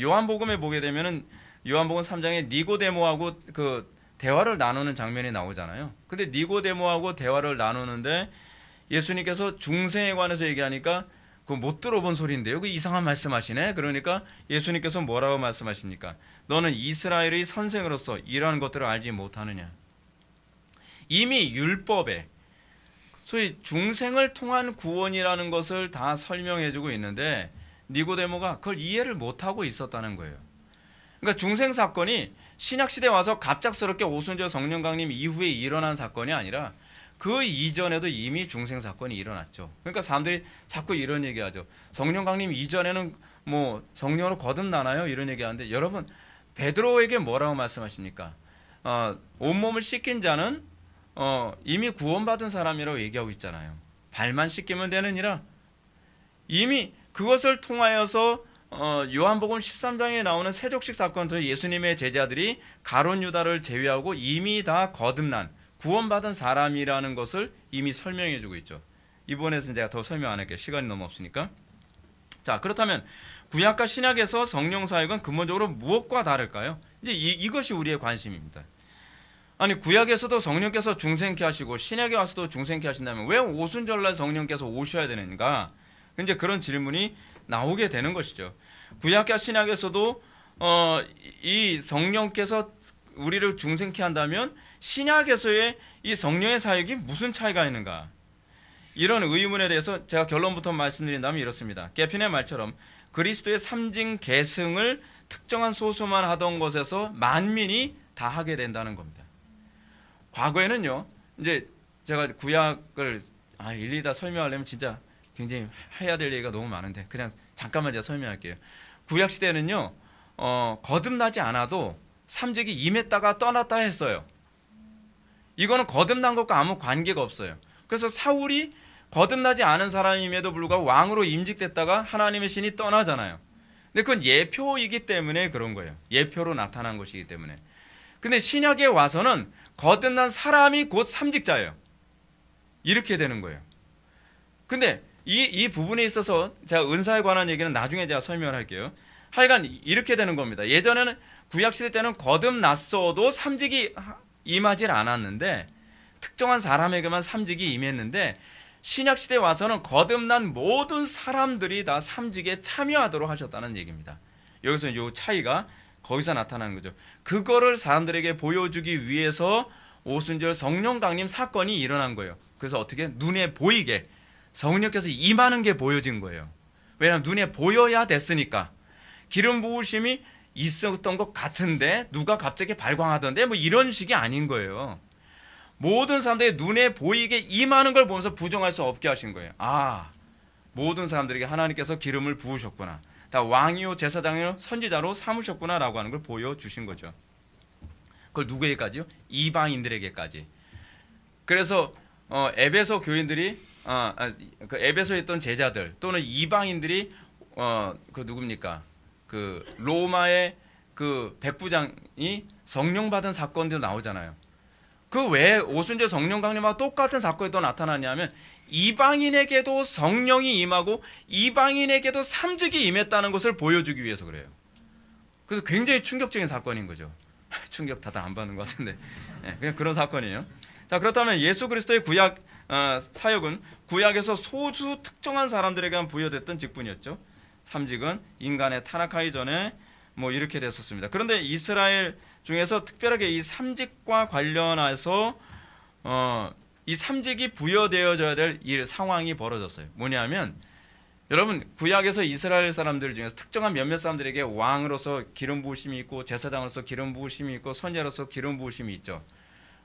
요한복음에 보게 되면은 요한복음 3장에 니고데모하고 그 대화를 나누는 장면이 나오잖아요. 근데 니고데모하고 대화를 나누는데 예수님께서 중생에 관해서 얘기하니까 그 못 들어본 소리인데요. 그 이상한 말씀하시네. 그러니까 예수님께서 뭐라고 말씀하십니까? 너는 이스라엘의 선생으로서 이러한 것들을 알지 못하느냐. 이미 율법에 소위 중생을 통한 구원이라는 것을 다 설명해주고 있는데 니고데모가 그걸 이해를 못하고 있었다는 거예요. 그러니까 중생 사건이 신약시대에 와서 갑작스럽게 오순절 성령 강림 이후에 일어난 사건이 아니라 그 이전에도 이미 중생 사건이 일어났죠. 그러니까 사람들이 자꾸 이런 얘기하죠. 성령 강림 이전에는 뭐 성령으로 거듭나나요? 이런 얘기하는데 여러분 베드로에게 뭐라고 말씀하십니까? 온몸을 씻긴 자는 이미 구원받은 사람이라고 얘기하고 있잖아요. 발만 씻기면 되느니라. 이미 그것을 통하여서 요한복음 13장에 나오는 세족식 사건도 예수님의 제자들이 가룟 유다를 제외하고 이미 다 거듭난 구원받은 사람이라는 것을 이미 설명해 주고 있죠. 이번에는 제가 더 설명 안 할게요. 시간이 너무 없으니까. 자, 그렇다면 구약과 신약에서 성령 사역은 근본적으로 무엇과 다를까요? 이제 이것이 우리의 관심입니다. 아니 구약에서도 성령께서 중생케 하시고 신약에 와서도 중생케 하신다면 왜 오순절날 성령께서 오셔야 되는가? 이제 그런 질문이 나오게 되는 것이죠. 구약과 신약에서도 이 성령께서 우리를 중생케 한다면 신약에서의 이 성령의 사역이 무슨 차이가 있는가? 이런 의문에 대해서 제가 결론부터 말씀드린다면 이렇습니다. 게핀의 말처럼 그리스도의 삼징 계승을 특정한 소수만 하던 것에서 만민이 다 하게 된다는 겁니다. 과거에는요, 이제 제가 구약을 일일이 다 설명하려면 진짜 굉장히 해야 될 얘기가 너무 많은데 그냥 잠깐만 제가 설명할게요. 구약 시대는요, 거듭나지 않아도 삼직이 임했다가 떠났다 했어요. 이거는 거듭난 것과 아무 관계가 없어요. 그래서 사울이 거듭나지 않은 사람임에도 불구하고 왕으로 임직됐다가 하나님의 신이 떠나잖아요. 근데 그건 예표이기 때문에 그런 거예요. 예표로 나타난 것이기 때문에. 근데 신약에 와서는 거듭난 사람이 곧 삼직자예요. 이렇게 되는 거예요. 근데 이 부분에 있어서 제가 은사에 관한 얘기는 나중에 제가 설명을 할게요. 하여간 이렇게 되는 겁니다. 예전에는 구약시대 때는 거듭났어도 삼직이 임하지 않았는데 특정한 사람에게만 삼직이 임했는데 신약시대에 와서는 거듭난 모든 사람들이 다 삼직에 참여하도록 하셨다는 얘기입니다. 여기서 이 차이가 거기서 나타나는 거죠. 그거를 사람들에게 보여주기 위해서 오순절 성령 강림 사건이 일어난 거예요. 그래서 어떻게 눈에 보이게 성령께서 임하는 게 보여진 거예요. 왜냐하면 눈에 보여야 됐으니까. 기름 부으심이 있었던 것 같은데 누가 갑자기 발광하던데 뭐 이런 식이 아닌 거예요. 모든 사람들이 눈에 보이게 임하는 걸 보면서 부정할 수 없게 하신 거예요. 모든 사람들에게 하나님께서 기름을 부으셨구나. 다 왕이요 제사장이요 선지자로 삼으셨구나 라고 하는 걸 보여주신 거죠. 그걸 누구에게까지요? 이방인들에게까지. 그래서 에베소 교인들이 그 에베소에 있던 제자들 또는 이방인들이 그 누굽니까? 그 로마의 그 백부장이 성령 받은 사건도 나오잖아요. 그 왜 오순절 성령 강림과 똑같은 사건이 또 나타나냐면 이방인에게도 성령이 임하고 이방인에게도 삼직이 임했다는 것을 보여주기 위해서 그래요. 그래서 굉장히 충격적인 사건인 거죠. 충격 다들 안 받는 것 같은데 그냥 그런 사건이에요. 자, 그렇다면 예수 그리스도의 구약 사역은 구약에서 소수 특정한 사람들에게만 부여됐던 직분이었죠. 삼직은 인간의 타락하기 전에 뭐 이렇게 됐었습니다. 그런데 이스라엘 중에서 특별하게 이 삼직과 관련해서 이 삼직이 부여되어져야 될 이 상황이 벌어졌어요. 뭐냐면 여러분 구약에서 이스라엘 사람들 중에서 특정한 몇몇 사람들에게 왕으로서 기름 부으심이 있고 제사장으로서 기름 부으심이 있고 선지자로서 기름 부으심이 있죠.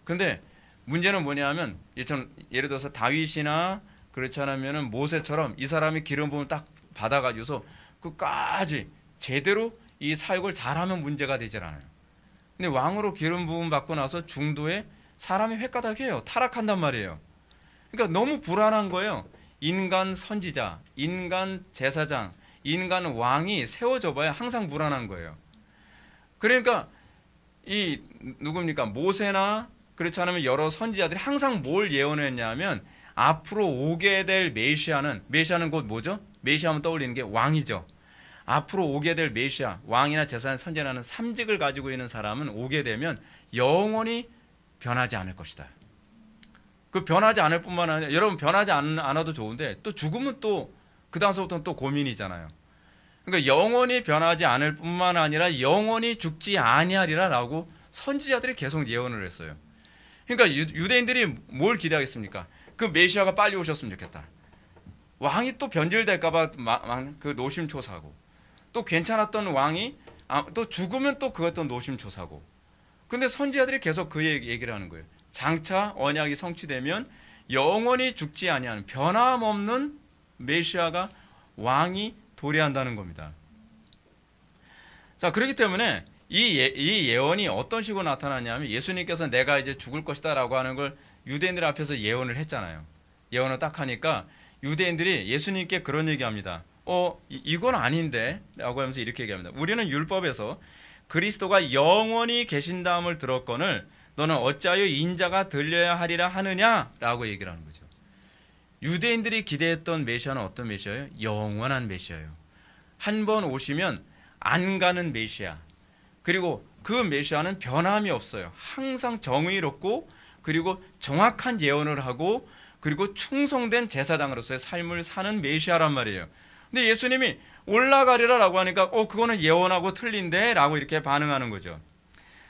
근데 문제는 뭐냐면 예를 들어서 다윗이나 그렇지 않으면 모세처럼 이 사람이 기름 부음을 딱 받아가지고서 끝까지 제대로 이 사역을 잘하면 문제가 되질 않아요. 근데 왕으로 기름 부음 받고 나서 중도에 사람이 획가닥해요. 타락한단 말이에요. 그러니까 너무 불안한 거예요. 인간 선지자, 인간 제사장, 인간 왕이 세워져 봐야 항상 불안한 거예요. 그러니까 이 누굽니까? 모세나 그렇지 않으면 여러 선지자들이 항상 뭘 예언했냐면 앞으로 오게 될 메시아는 곧 뭐죠? 메시아하면 떠올리는 게 왕이죠. 앞으로 오게 될 메시아, 왕이나 제사장, 선지자라는 삼직을 가지고 있는 사람은 오게 되면 영원히 변하지 않을 것이다. 그 변하지 않을 뿐만 아니라 여러분 변하지 않아도 좋은데 또 죽으면 또 그 다음서부터는 또 고민이잖아요. 그러니까 영원히 변하지 않을 뿐만 아니라 영원히 죽지 아니하리라라고 선지자들이 계속 예언을 했어요. 그러니까 유대인들이 뭘 기대하겠습니까? 그 메시아가 빨리 오셨으면 좋겠다. 왕이 또 변질될까봐 그 노심초사하고 또 괜찮았던 왕이 또 죽으면 또 그것도 노심초사고. 근데 선지자들이 계속 그 얘기를 하는 거예요. 장차 언약이 성취되면 영원히 죽지 아니하는 변함없는 메시아가 왕이 도래한다는 겁니다. 자, 그렇기 때문에 이 예언이 어떤 식으로 나타나냐면 예수님께서 내가 이제 죽을 것이다라고 하는 걸 유대인들 앞에서 예언을 했잖아요. 예언을 딱 하니까 유대인들이 예수님께 그런 얘기합니다. 이건 아닌데 라고 하면서 이렇게 얘기합니다. 우리는 율법에서 그리스도가 영원히 계신다함을 들었거늘 너는 어찌하여 인자가 들려야 하리라 하느냐라고 얘기를 하는 거죠. 유대인들이 기대했던 메시아는 어떤 메시아예요? 영원한 메시아예요. 한 번 오시면 안 가는 메시아. 그리고 그 메시아는 변함이 없어요. 항상 정의롭고 그리고 정확한 예언을 하고 그리고 충성된 제사장으로서의 삶을 사는 메시아란 말이에요. 근데 예수님이 올라가리라라고 하니까 그거는 예언하고 틀린데 라고 이렇게 반응하는 거죠.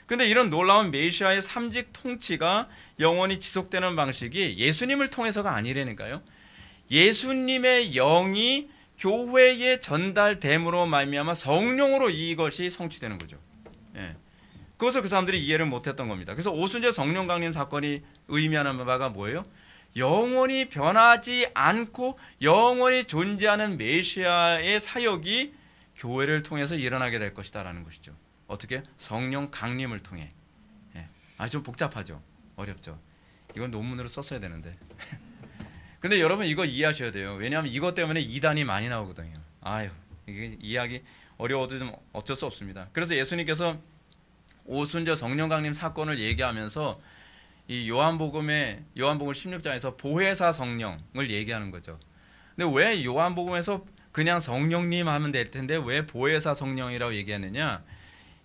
근데 이런 놀라운 메시아의 삼직 통치가 영원히 지속되는 방식이 예수님을 통해서가 아니라니까요. 예수님의 영이 교회에 전달됨으로 말미암아 성령으로 이것이 성취되는 거죠. 예. 그것을 그 사람들이 이해를 못했던 겁니다. 그래서 오순절 성령 강림 사건이 의미하는 바가 뭐예요? 영원히 변하지 않고 영원히 존재하는 메시아의 사역이 교회를 통해서 일어나게 될 것이다라는 것이죠. 어떻게? 성령 강림을 통해. 좀 복잡하죠. 어렵죠. 이건 논문으로 썼어야 되는데. 근데 여러분 이거 이해하셔야 돼요. 왜냐하면 이것 때문에 이단이 많이 나오거든요. 이게 이해하기 어려워도 좀 어쩔 수 없습니다. 그래서 예수님께서 오순절 성령 강림 사건을 얘기하면서 이 요한복음 16장에서 보혜사 성령을 얘기하는 거죠. 근데 왜 요한복음에서 그냥 성령님 하면 될 텐데 왜 보혜사 성령이라고 얘기하느냐?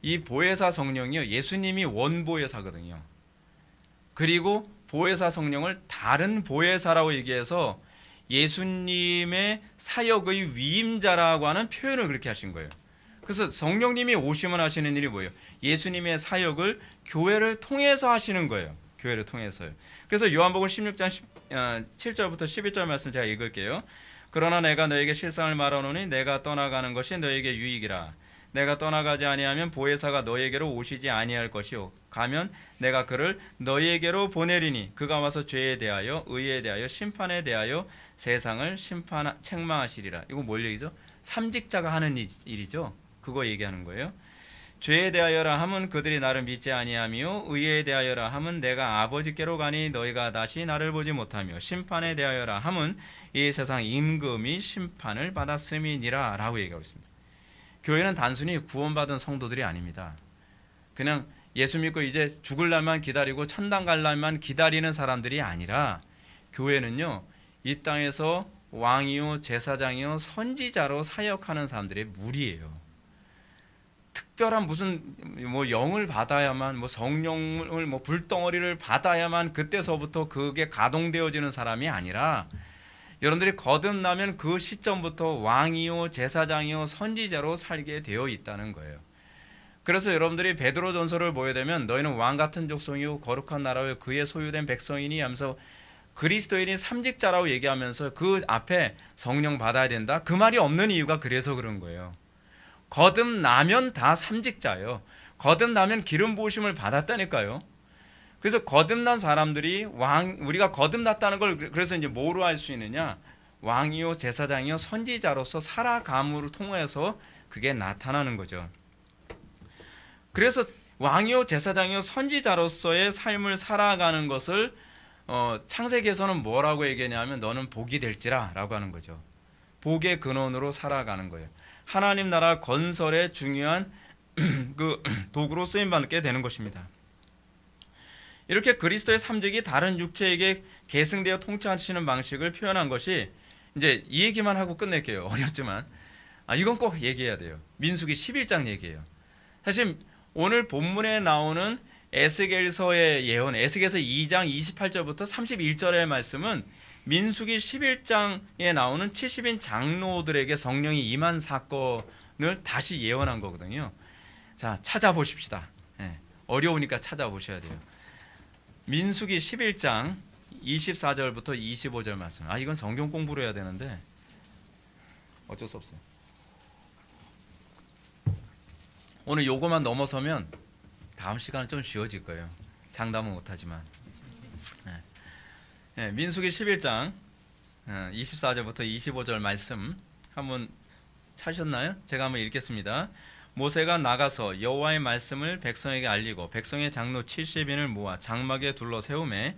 이 보혜사 성령이요, 예수님이 원보혜사거든요. 그리고 보혜사 성령을 다른 보혜사라고 얘기해서 예수님의 사역의 위임자라고 하는 표현을 그렇게 하신 거예요. 그래서 성령님이 오시면 하시는 일이 뭐예요? 예수님의 사역을 교회를 통해서 하시는 거예요. 교회를 통해서요. 그래서 요한복음 16장 7절부터 11절 말씀 제가 읽을게요. 그러나 내가 너에게 실상을 말하노니 내가 떠나가는 것이 너에게 유익이라. 내가 떠나가지 아니하면 보혜사가 너에게로 오시지 아니할 것이요 가면 내가 그를 너에게로 보내리니 그가 와서 죄에 대하여 의에 대하여 심판에 대하여 세상을 책망하시리라. 이거 뭘 얘기죠? 삼직자가 하는 일이죠. 그거 얘기하는 거예요. 죄에 대하여라 함은 그들이 나를 믿지 아니하며 의에 대하여라 함은 내가 아버지께로 가니 너희가 다시 나를 보지 못하며 심판에 대하여라 함은 이 세상 임금이 심판을 받았음이니라 라고 얘기하고 있습니다. 교회는 단순히 구원받은 성도들이 아닙니다. 그냥 예수 믿고 이제 죽을 날만 기다리고 천당 갈 날만 기다리는 사람들이 아니라 교회는요, 이 땅에서 왕이요 제사장이요 선지자로 사역하는 사람들의 무리예요. 특별한 무슨 영을 받아야만 성령을 불덩어리를 받아야만 그때서부터 그게 가동되어지는 사람이 아니라 여러분들이 거듭나면 그 시점부터 왕이요 제사장이요 선지자로 살게 되어 있다는 거예요. 그래서 여러분들이 베드로전서를 보게 되면 너희는 왕 같은 족속이요 거룩한 나라요 그의 소유된 백성이니 하면서 그리스도인이 삼직자라고 얘기하면서 그 앞에 성령 받아야 된다. 그 말이 없는 이유가 그래서 그런 거예요. 거듭나면 다 삼직자예요. 거듭나면 기름 부으심을 받았다니까요. 그래서 거듭난 사람들이 우리가 거듭났다는 걸 그래서 이제 뭐로 알 수 있느냐? 왕이요 제사장이요 선지자로서 살아감으로 통해서 그게 나타나는 거죠. 그래서 왕이요 제사장이요 선지자로서의 삶을 살아가는 것을 창세기에서는 뭐라고 얘기하냐면 너는 복이 될지라 라고 하는 거죠. 복의 근원으로 살아가는 거예요. 하나님 나라 건설의 중요한 그 도구로 쓰임 받게 되는 것입니다. 이렇게 그리스도의 삼직이 다른 육체에게 계승되어 통치하시는 방식을 표현한 것이 이제 이 얘기만 하고 끝낼게요. 어렵지만 이건 꼭 얘기해야 돼요. 민수기 11장 얘기예요. 사실 오늘 본문에 나오는 에스겔서의 예언, 에스겔서 2장 28절부터 31절의 말씀은 민수기 11장에 나오는 70인 장로들에게 성령이 임한 사건을 다시 예언한 거거든요. 자, 찾아보십시다. 어려우니까 찾아보셔야 돼요. 민수기 11장 24절부터 25절 말씀. 이건 성경 공부를 해야 되는데 어쩔 수 없어요. 오늘 요거만 넘어서면 다음 시간은 좀 쉬워질 거예요. 장담은 못하지만. 민수기 11장 24절부터 25절 말씀 한번 찾으셨나요? 제가 한번 읽겠습니다. 모세가 나가서 여호와의 말씀을 백성에게 알리고 백성의 장로 70인을 모아 장막에 둘러 세우매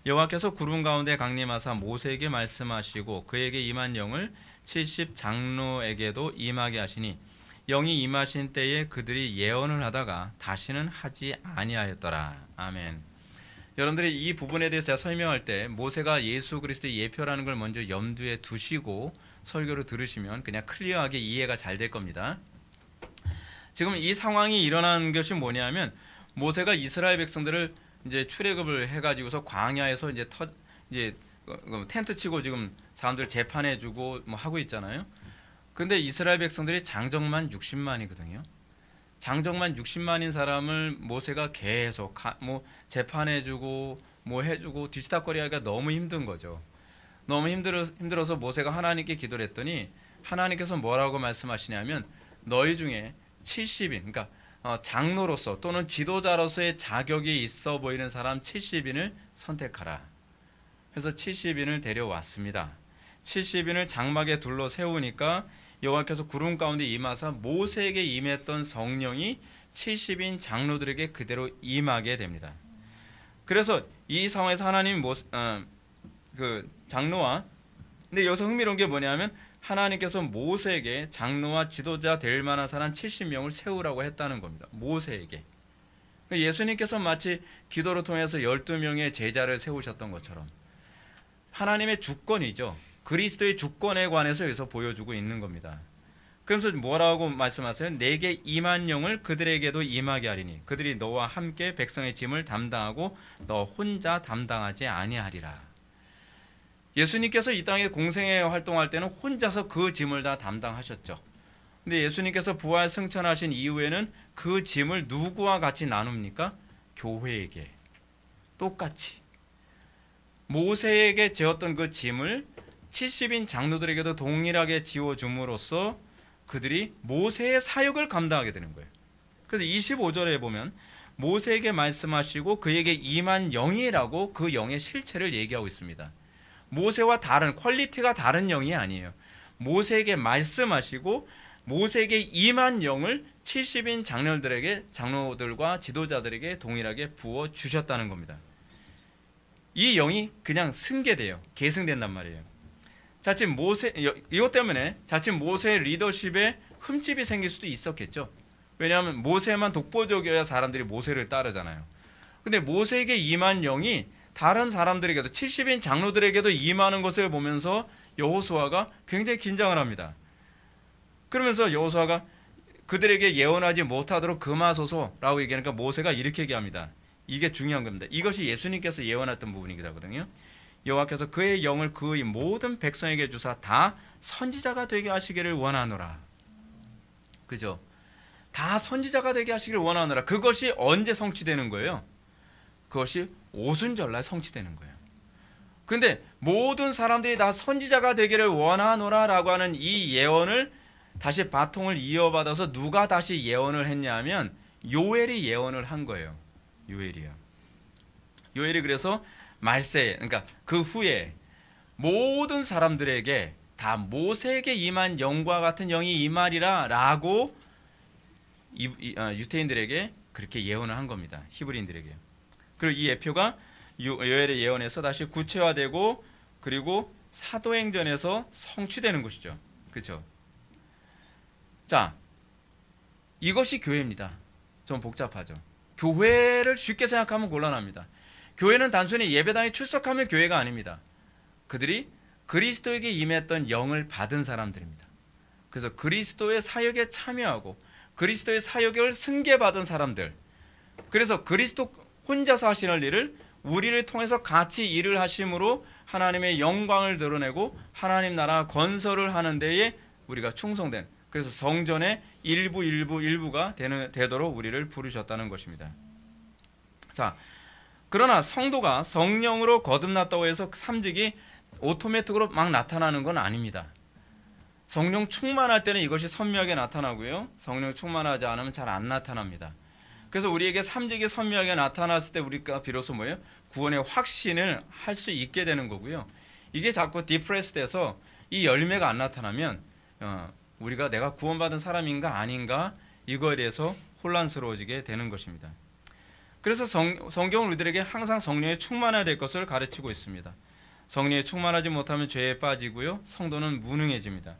여호와께서 구름 가운데 강림하사 모세에게 말씀하시고 그에게 임한 영을 70 장로에게도 임하게 하시니 영이 임하신 때에 그들이 예언을 하다가 다시는 하지 아니하였더라. 아멘. 여러분들이 이 부분에 대해서 제가 설명할 때 모세가 예수 그리스도의 예표라는 걸 먼저 염두에 두시고 설교를 들으시면 그냥 클리어하게 이해가 잘 될 겁니다. 지금 이 상황이 일어난 것이 뭐냐면 모세가 이스라엘 백성들을 이제 출애굽을 해가지고서 광야에서 이제 텐트 치고 지금 사람들 재판해주고 뭐 하고 있잖아요. 근데 이스라엘 백성들이 장정만 60만이거든요. 장정만 60만인 사람을 모세가 계속 뭐 재판해주고 뭐 해주고 뒤치다거리하기가 너무 힘든 거죠. 너무 힘들어서 모세가 하나님께 기도를 했더니 하나님께서 뭐라고 말씀하시냐면 너희 중에 70인 그러니까 장로로서 또는 지도자로서의 자격이 있어 보이는 사람 70인을 선택하라. 그래서 70인을 데려왔습니다. 70인을 장막에 둘러 세우니까 여호와께서 구름 가운데 임하사 모세에게 임했던 성령이 70인 장로들에게 그대로 임하게 됩니다. 그래서 이 상황에서 하나님이 그 장로와 근데 여기서 흥미로운 게 뭐냐면 하나님께서 모세에게 장로와 지도자 될 만한 사람 70명을 세우라고 했다는 겁니다. 모세에게. 예수님께서 마치 기도를 통해서 12명의 제자를 세우셨던 것처럼 하나님의 주권이죠. 그리스도의 주권에 관해서 여기서 보여주고 있는 겁니다. 그래서 뭐라고 말씀하세요? 내게 임한 영을 그들에게도 임하게 하리니 그들이 너와 함께 백성의 짐을 담당하고 너 혼자 담당하지 아니하리라. 예수님께서 이 땅에 공생애 활동할 때는 혼자서 그 짐을 다 담당하셨죠. 근데 예수님께서 부활 승천하신 이후에는 그 짐을 누구와 같이 나눕니까? 교회에게 똑같이 모세에게 지었던 그 짐을 70인 장로들에게도 동일하게 지어줌으로써 그들이 모세의 사역을 감당하게 되는 거예요. 그래서 25절에 보면 모세에게 말씀하시고 그에게 임한 영이라고 그 영의 실체를 얘기하고 있습니다. 모세와 다른 퀄리티가 다른 영이 아니에요. 모세에게 말씀하시고 모세에게 임한 영을 70인 장로들과 지도자들에게 동일하게 부어 주셨다는 겁니다. 이 영이 그냥 승계돼요. 계승된단 말이에요. 자칫 이것 때문에 자칫 모세의 리더십에 흠집이 생길 수도 있었겠죠. 왜냐하면 모세만 독보적이어야 사람들이 모세를 따르잖아요. 근데 모세에게 임한 영이 다른 사람들에게도 70인 장로들에게도 임하는 것을 보면서 여호수아가 굉장히 긴장을 합니다. 그러면서 여호수아가 그들에게 예언하지 못하도록 금하소서라고 얘기하니까 모세가 이렇게 얘기합니다. 이게 중요한 겁니다. 이것이 예수님께서 예언했던 부분이기도 하거든요. 여호와께서 그의 영을 그의 모든 백성에게 주사 다 선지자가 되게 하시기를 원하노라. 그죠? 다 선지자가 되게 하시기를 원하노라. 그것이 언제 성취되는 거예요? 그것이 오순절날 성취되는 거예요. 근데 모든 사람들이 다 선지자가 되기를 원하노라라고 하는 이 예언을 다시 바통을 이어받아서 누가 다시 예언을 했냐면 요엘이 예언을 한 거예요. 요엘이요. 요엘이 그래서 말세, 그러니까 그 후에 모든 사람들에게 다 모세에게 임한 영과 같은 영이 임하리라라고 유태인들에게 그렇게 예언을 한 겁니다. 히브리인들에게. 그리고 이 예표가 요엘의 예언에서 다시 구체화되고 그리고 사도행전에서 성취되는 것이죠. 그렇죠? 자, 이것이 교회입니다. 좀 복잡하죠. 교회를 쉽게 생각하면 곤란합니다. 교회는 단순히 예배당에 출석하면 교회가 아닙니다. 그들이 그리스도에게 임했던 영을 받은 사람들입니다. 그래서 그리스도의 사역에 참여하고 그리스도의 사역을 승계받은 사람들, 그래서 그리스도 혼자서 하시는 일을 우리를 통해서 같이 일을 하심으로 하나님의 영광을 드러내고 하나님 나라 건설을 하는 데에 우리가 충성된, 그래서 성전의 일부가 되도록 우리를 부르셨다는 것입니다. 자, 그러나 성도가 성령으로 거듭났다고 해서 삼직이 오토매틱으로 막 나타나는 건 아닙니다. 성령 충만할 때는 이것이 선명하게 나타나고요, 성령 충만하지 않으면 잘 안 나타납니다. 그래서 우리에게 삼직이 선명하게 나타났을 때 우리가 비로소 뭐예요? 구원의 확신을 할 수 있게 되는 거고요. 이게 자꾸 디프레스돼서 이 열매가 안 나타나면 우리가 내가 구원받은 사람인가 아닌가 이거에 대해서 혼란스러워지게 되는 것입니다. 그래서 성경은 우리들에게 항상 성령에 충만해야 될 것을 가르치고 있습니다. 성령에 충만하지 못하면 죄에 빠지고요, 성도는 무능해집니다.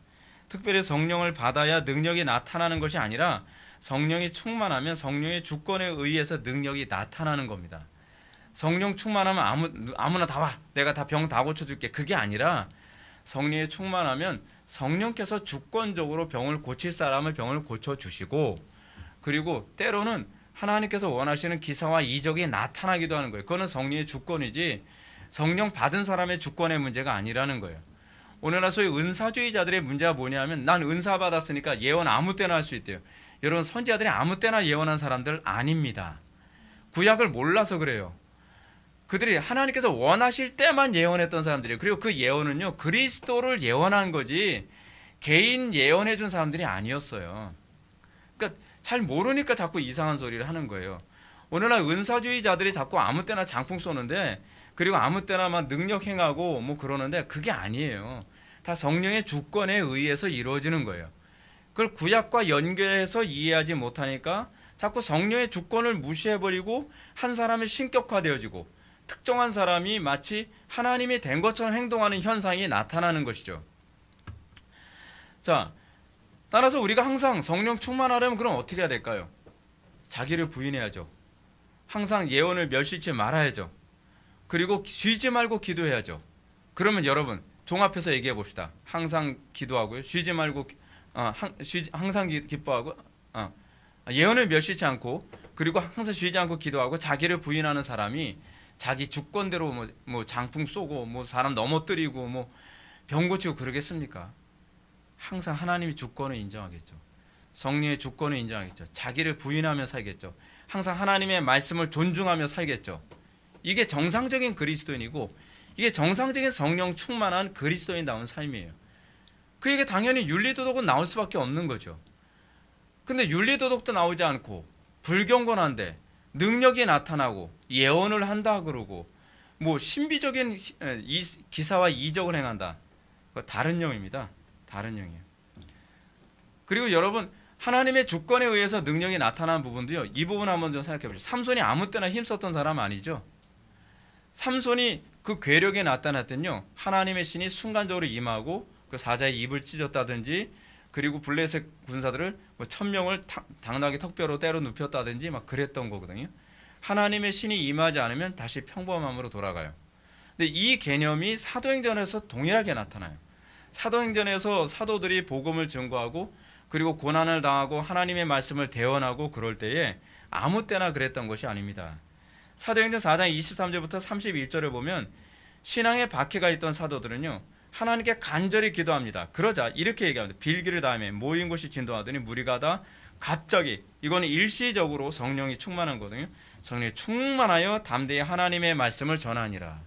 특별히 성령을 받아야 능력이 나타나는 것이 아니라 성령이 충만하면 성령의 주권에 의해서 능력이 나타나는 겁니다. 성령 충만하면 아무나 다 와, 내가 다 병 다 고쳐줄게, 그게 아니라 성령에 충만하면 성령께서 주권적으로 병을 고칠 사람을 병을 고쳐주시고, 그리고 때로는 하나님께서 원하시는 기사와 이적이 나타나기도 하는 거예요. 그거는 성령의 주권이지 성령 받은 사람의 주권의 문제가 아니라는 거예요. 오늘날 소위 은사주의자들의 문제가 뭐냐면, 난 은사 받았으니까 예언 아무 때나 할 수 있대요. 여러분, 선지자들이 아무 때나 예언한 사람들 아닙니다. 구약을 몰라서 그래요. 그들이 하나님께서 원하실 때만 예언했던 사람들이에요. 그리고 그 예언은요, 그리스도를 예언한 거지 개인 예언해 준 사람들이 아니었어요. 그러니까 잘 모르니까 자꾸 이상한 소리를 하는 거예요. 오늘날 은사주의자들이 자꾸 아무 때나 장풍 쏘는데, 그리고 아무 때나 막 능력 행하고 뭐 그러는데 그게 아니에요. 다 성령의 주권에 의해서 이루어지는 거예요. 그걸 구약과 연결해서 이해하지 못하니까 자꾸 성령의 주권을 무시해버리고 한 사람이 신격화되어지고 특정한 사람이 마치 하나님이 된 것처럼 행동하는 현상이 나타나는 것이죠. 자, 따라서 우리가 항상 성령 충만하려면 그럼 어떻게 해야 될까요? 자기를 부인해야죠. 항상 예언을 멸시치 말아야죠. 그리고 쉬지 말고 기도해야죠. 그러면 여러분 종합해서 얘기해 봅시다. 항상 기도하고요, 쉬지 말고 항상 기뻐하고 예언을 멸시치 않고, 그리고 항상 쉬지 않고 기도하고 자기를 부인하는 사람이 자기 주권대로 뭐 장풍 쏘고 뭐 사람 넘어뜨리고 뭐 병 고치고 그러겠습니까? 항상 하나님의 주권을 인정하겠죠. 성령의 주권을 인정하겠죠. 자기를 부인하며 살겠죠. 항상 하나님의 말씀을 존중하며 살겠죠. 이게 정상적인 그리스도인이고, 이게 정상적인 성령 충만한 그리스도인다운 삶이에요. 그에게 당연히 윤리도덕은 나올 수밖에 없는 거죠. 근데 윤리도덕도 나오지 않고 불경건한데 능력이 나타나고 예언을 한다 그러고 뭐 신비적인 기사와 이적을 행한다, 그거 다른 영입니다. 다른 영이에요. 그리고 여러분, 하나님의 주권에 의해서 능력이 나타나는 부분도요, 이 부분 한번 좀 생각해 보시죠. 삼손이 아무 때나 힘썼던 사람 아니죠. 삼손이 그 괴력에 나타났더니요, 하나님의 신이 순간적으로 임하고 그 사자의 입을 찢었다든지, 그리고 블레셋 군사들을 뭐 1000명을 당나귀 턱뼈로 때려 눕혔다든지 막 그랬던 거거든요. 하나님의 신이 임하지 않으면 다시 평범함으로 돌아가요. 근데 이 개념이 사도행전에서 동일하게 나타나요. 사도행전에서 사도들이 복음을 증거하고 그리고 고난을 당하고 하나님의 말씀을 대언하고 그럴 때에 아무 때나 그랬던 것이 아닙니다. 사도행전 4장 23절부터 31절을 보면 신앙의 박해가 있던 사도들은요, 하나님께 간절히 기도합니다. 그러자 이렇게 얘기합니다. 빌기를 다음에 모인 곳이 진동하더니 무리가 다 갑자기, 이거는 일시적으로 성령이 충만한 거거든요. 성령이 충만하여 담대히 하나님의 말씀을 전하니라.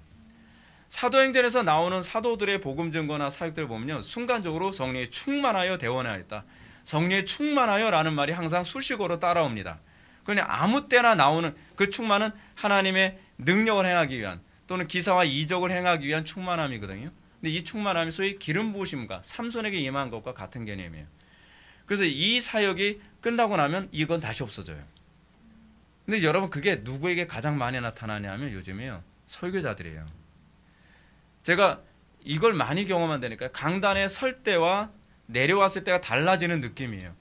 사도행전에서 나오는 사도들의 복음 증거나 사역들을 보면요, 순간적으로 성령이 충만하여 대원하였다. 성령이 충만하여 라는 말이 항상 수식어로 따라옵니다. 그냥 아무 때나 나오는 그 충만은 하나님의 능력을 행하기 위한, 또는 기사와 이적을 행하기 위한 충만함이거든요. 근데 이 충만함이 소위 기름 부으심과 삼손에게 임한 것과 같은 개념이에요. 그래서 이 사역이 끝나고 나면 이건 다시 없어져요. 근데 여러분, 그게 누구에게 가장 많이 나타나냐면 요즘에요, 설교자들이에요. 제가 이걸 많이 경험한다니까요. 강단에 설 때와 내려왔을 때가 달라지는 느낌이에요.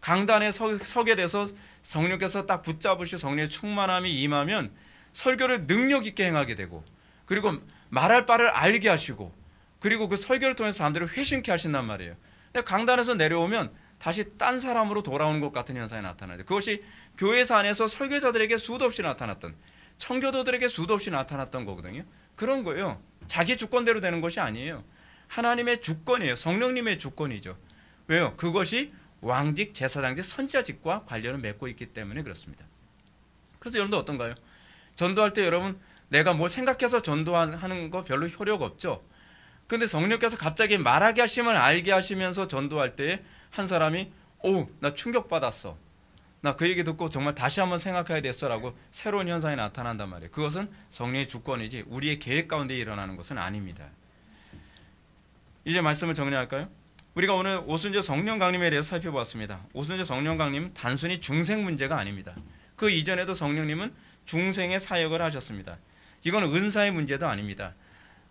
강단에 서게 돼서 성령께서 딱 붙잡으시고 성령의 충만함이 임하면 설교를 능력 있게 행하게 되고, 그리고 말할 바를 알게 하시고, 그리고 그 설교를 통해서 사람들을 회심케 하신단 말이에요. 근데 강단에서 내려오면 다시 딴 사람으로 돌아오는 것 같은 현상이 나타나죠. 그것이 교회사 안에서 설교자들에게 수도 없이 나타났던, 청교도들에게 수도 없이 나타났던 거거든요. 그런 거예요. 자기 주권대로 되는 것이 아니에요. 하나님의 주권이에요. 성령님의 주권이죠. 왜요? 그것이 왕직, 제사장직, 선지자직과 관련을 맺고 있기 때문에 그렇습니다. 그래서 여러분도 어떤가요? 전도할 때 여러분, 내가 뭘 생각해서 전도하는 거 별로 효력 없죠. 근데 성령께서 갑자기 말하게 하시면 알게 하시면서 전도할 때 한 사람이 나 충격받았어, 나 그 얘기 듣고 정말 다시 한번 생각해야 됐어라고 새로운 현상이 나타난단 말이에요. 그것은 성령의 주권이지 우리의 계획 가운데 일어나는 것은 아닙니다. 이제 말씀을 정리할까요? 우리가 오늘 오순절 성령 강림에 대해서 살펴보았습니다. 오순절 성령 강림 단순히 중생 문제가 아닙니다. 그 이전에도 성령님은 중생의 사역을 하셨습니다. 이건 은사의 문제도 아닙니다.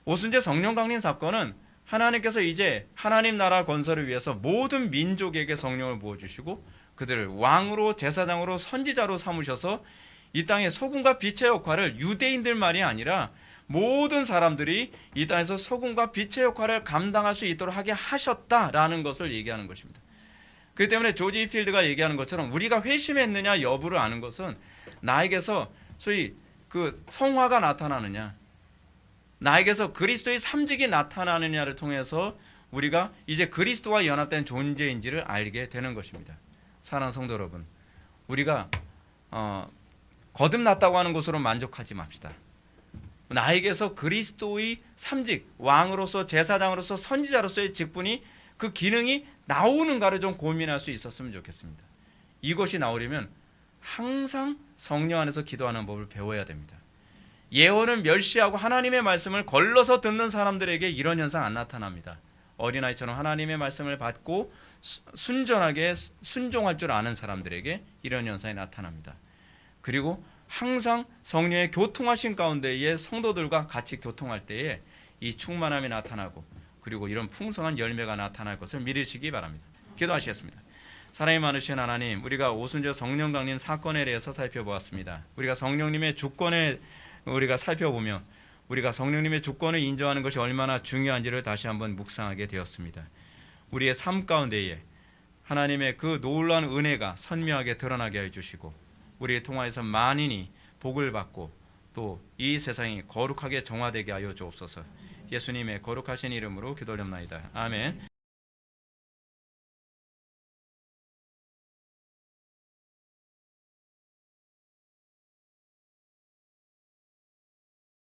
오순절 성령 강림 사건은 하나님께서 이제 하나님 나라 건설을 위해서 모든 민족에게 성령을 부어주시고 그들을 왕으로, 제사장으로, 선지자로 삼으셔서 이 땅의 소금과 빛의 역할을 유대인들만이 아니라 모든 사람들이 이 땅에서 소금과 빛의 역할을 감당할 수 있도록 하게 하셨다라는 것을 얘기하는 것입니다. 그렇기 때문에 조지 필드가 얘기하는 것처럼 우리가 회심했느냐 여부를 아는 것은 나에게서 소위 그 성화가 나타나느냐, 나에게서 그리스도의 삼직이 나타나느냐를 통해서 우리가 이제 그리스도와 연합된 존재인지를 알게 되는 것입니다. 사랑하는 성도 여러분, 우리가 거듭났다고 하는 것으로 만족하지 맙시다. 나에게서 그리스도의 삼직, 왕으로서, 제사장으로서, 선지자로서의 직분이, 그 기능이 나오는가를 좀 고민할 수 있었으면 좋겠습니다. 이것이 나오려면 항상 성령 안에서 기도하는 법을 배워야 됩니다. 예언을 멸시하고 하나님의 말씀을 걸러서 듣는 사람들에게 이런 현상 안 나타납니다. 어린아이처럼 하나님의 말씀을 받고 순전하게 순종할 줄 아는 사람들에게 이런 현상이 나타납니다. 그리고 항상 성령의 교통하신 가운데에 성도들과 같이 교통할 때에 이 충만함이 나타나고, 그리고 이런 풍성한 열매가 나타날 것을 믿으시기 바랍니다. 기도하시겠습니다. 사랑이 많으신 하나님, 우리가 오순절 성령 강림 사건에 대해서 살펴보았습니다. 우리가 성령님의 주권에 우리가 살펴보며 우리가 성령님의 주권을 인정하는 것이 얼마나 중요한지를 다시 한번 묵상하게 되었습니다. 우리의 삶 가운데에 하나님의 그 놀라운 은혜가 선명하게 드러나게 해주시고, 우리의 통하여서 만인이 복을 받고 또 이 세상이 거룩하게 정화되게 하여 주옵소서. 예수님의 거룩하신 이름으로 기도드립니다. 아멘.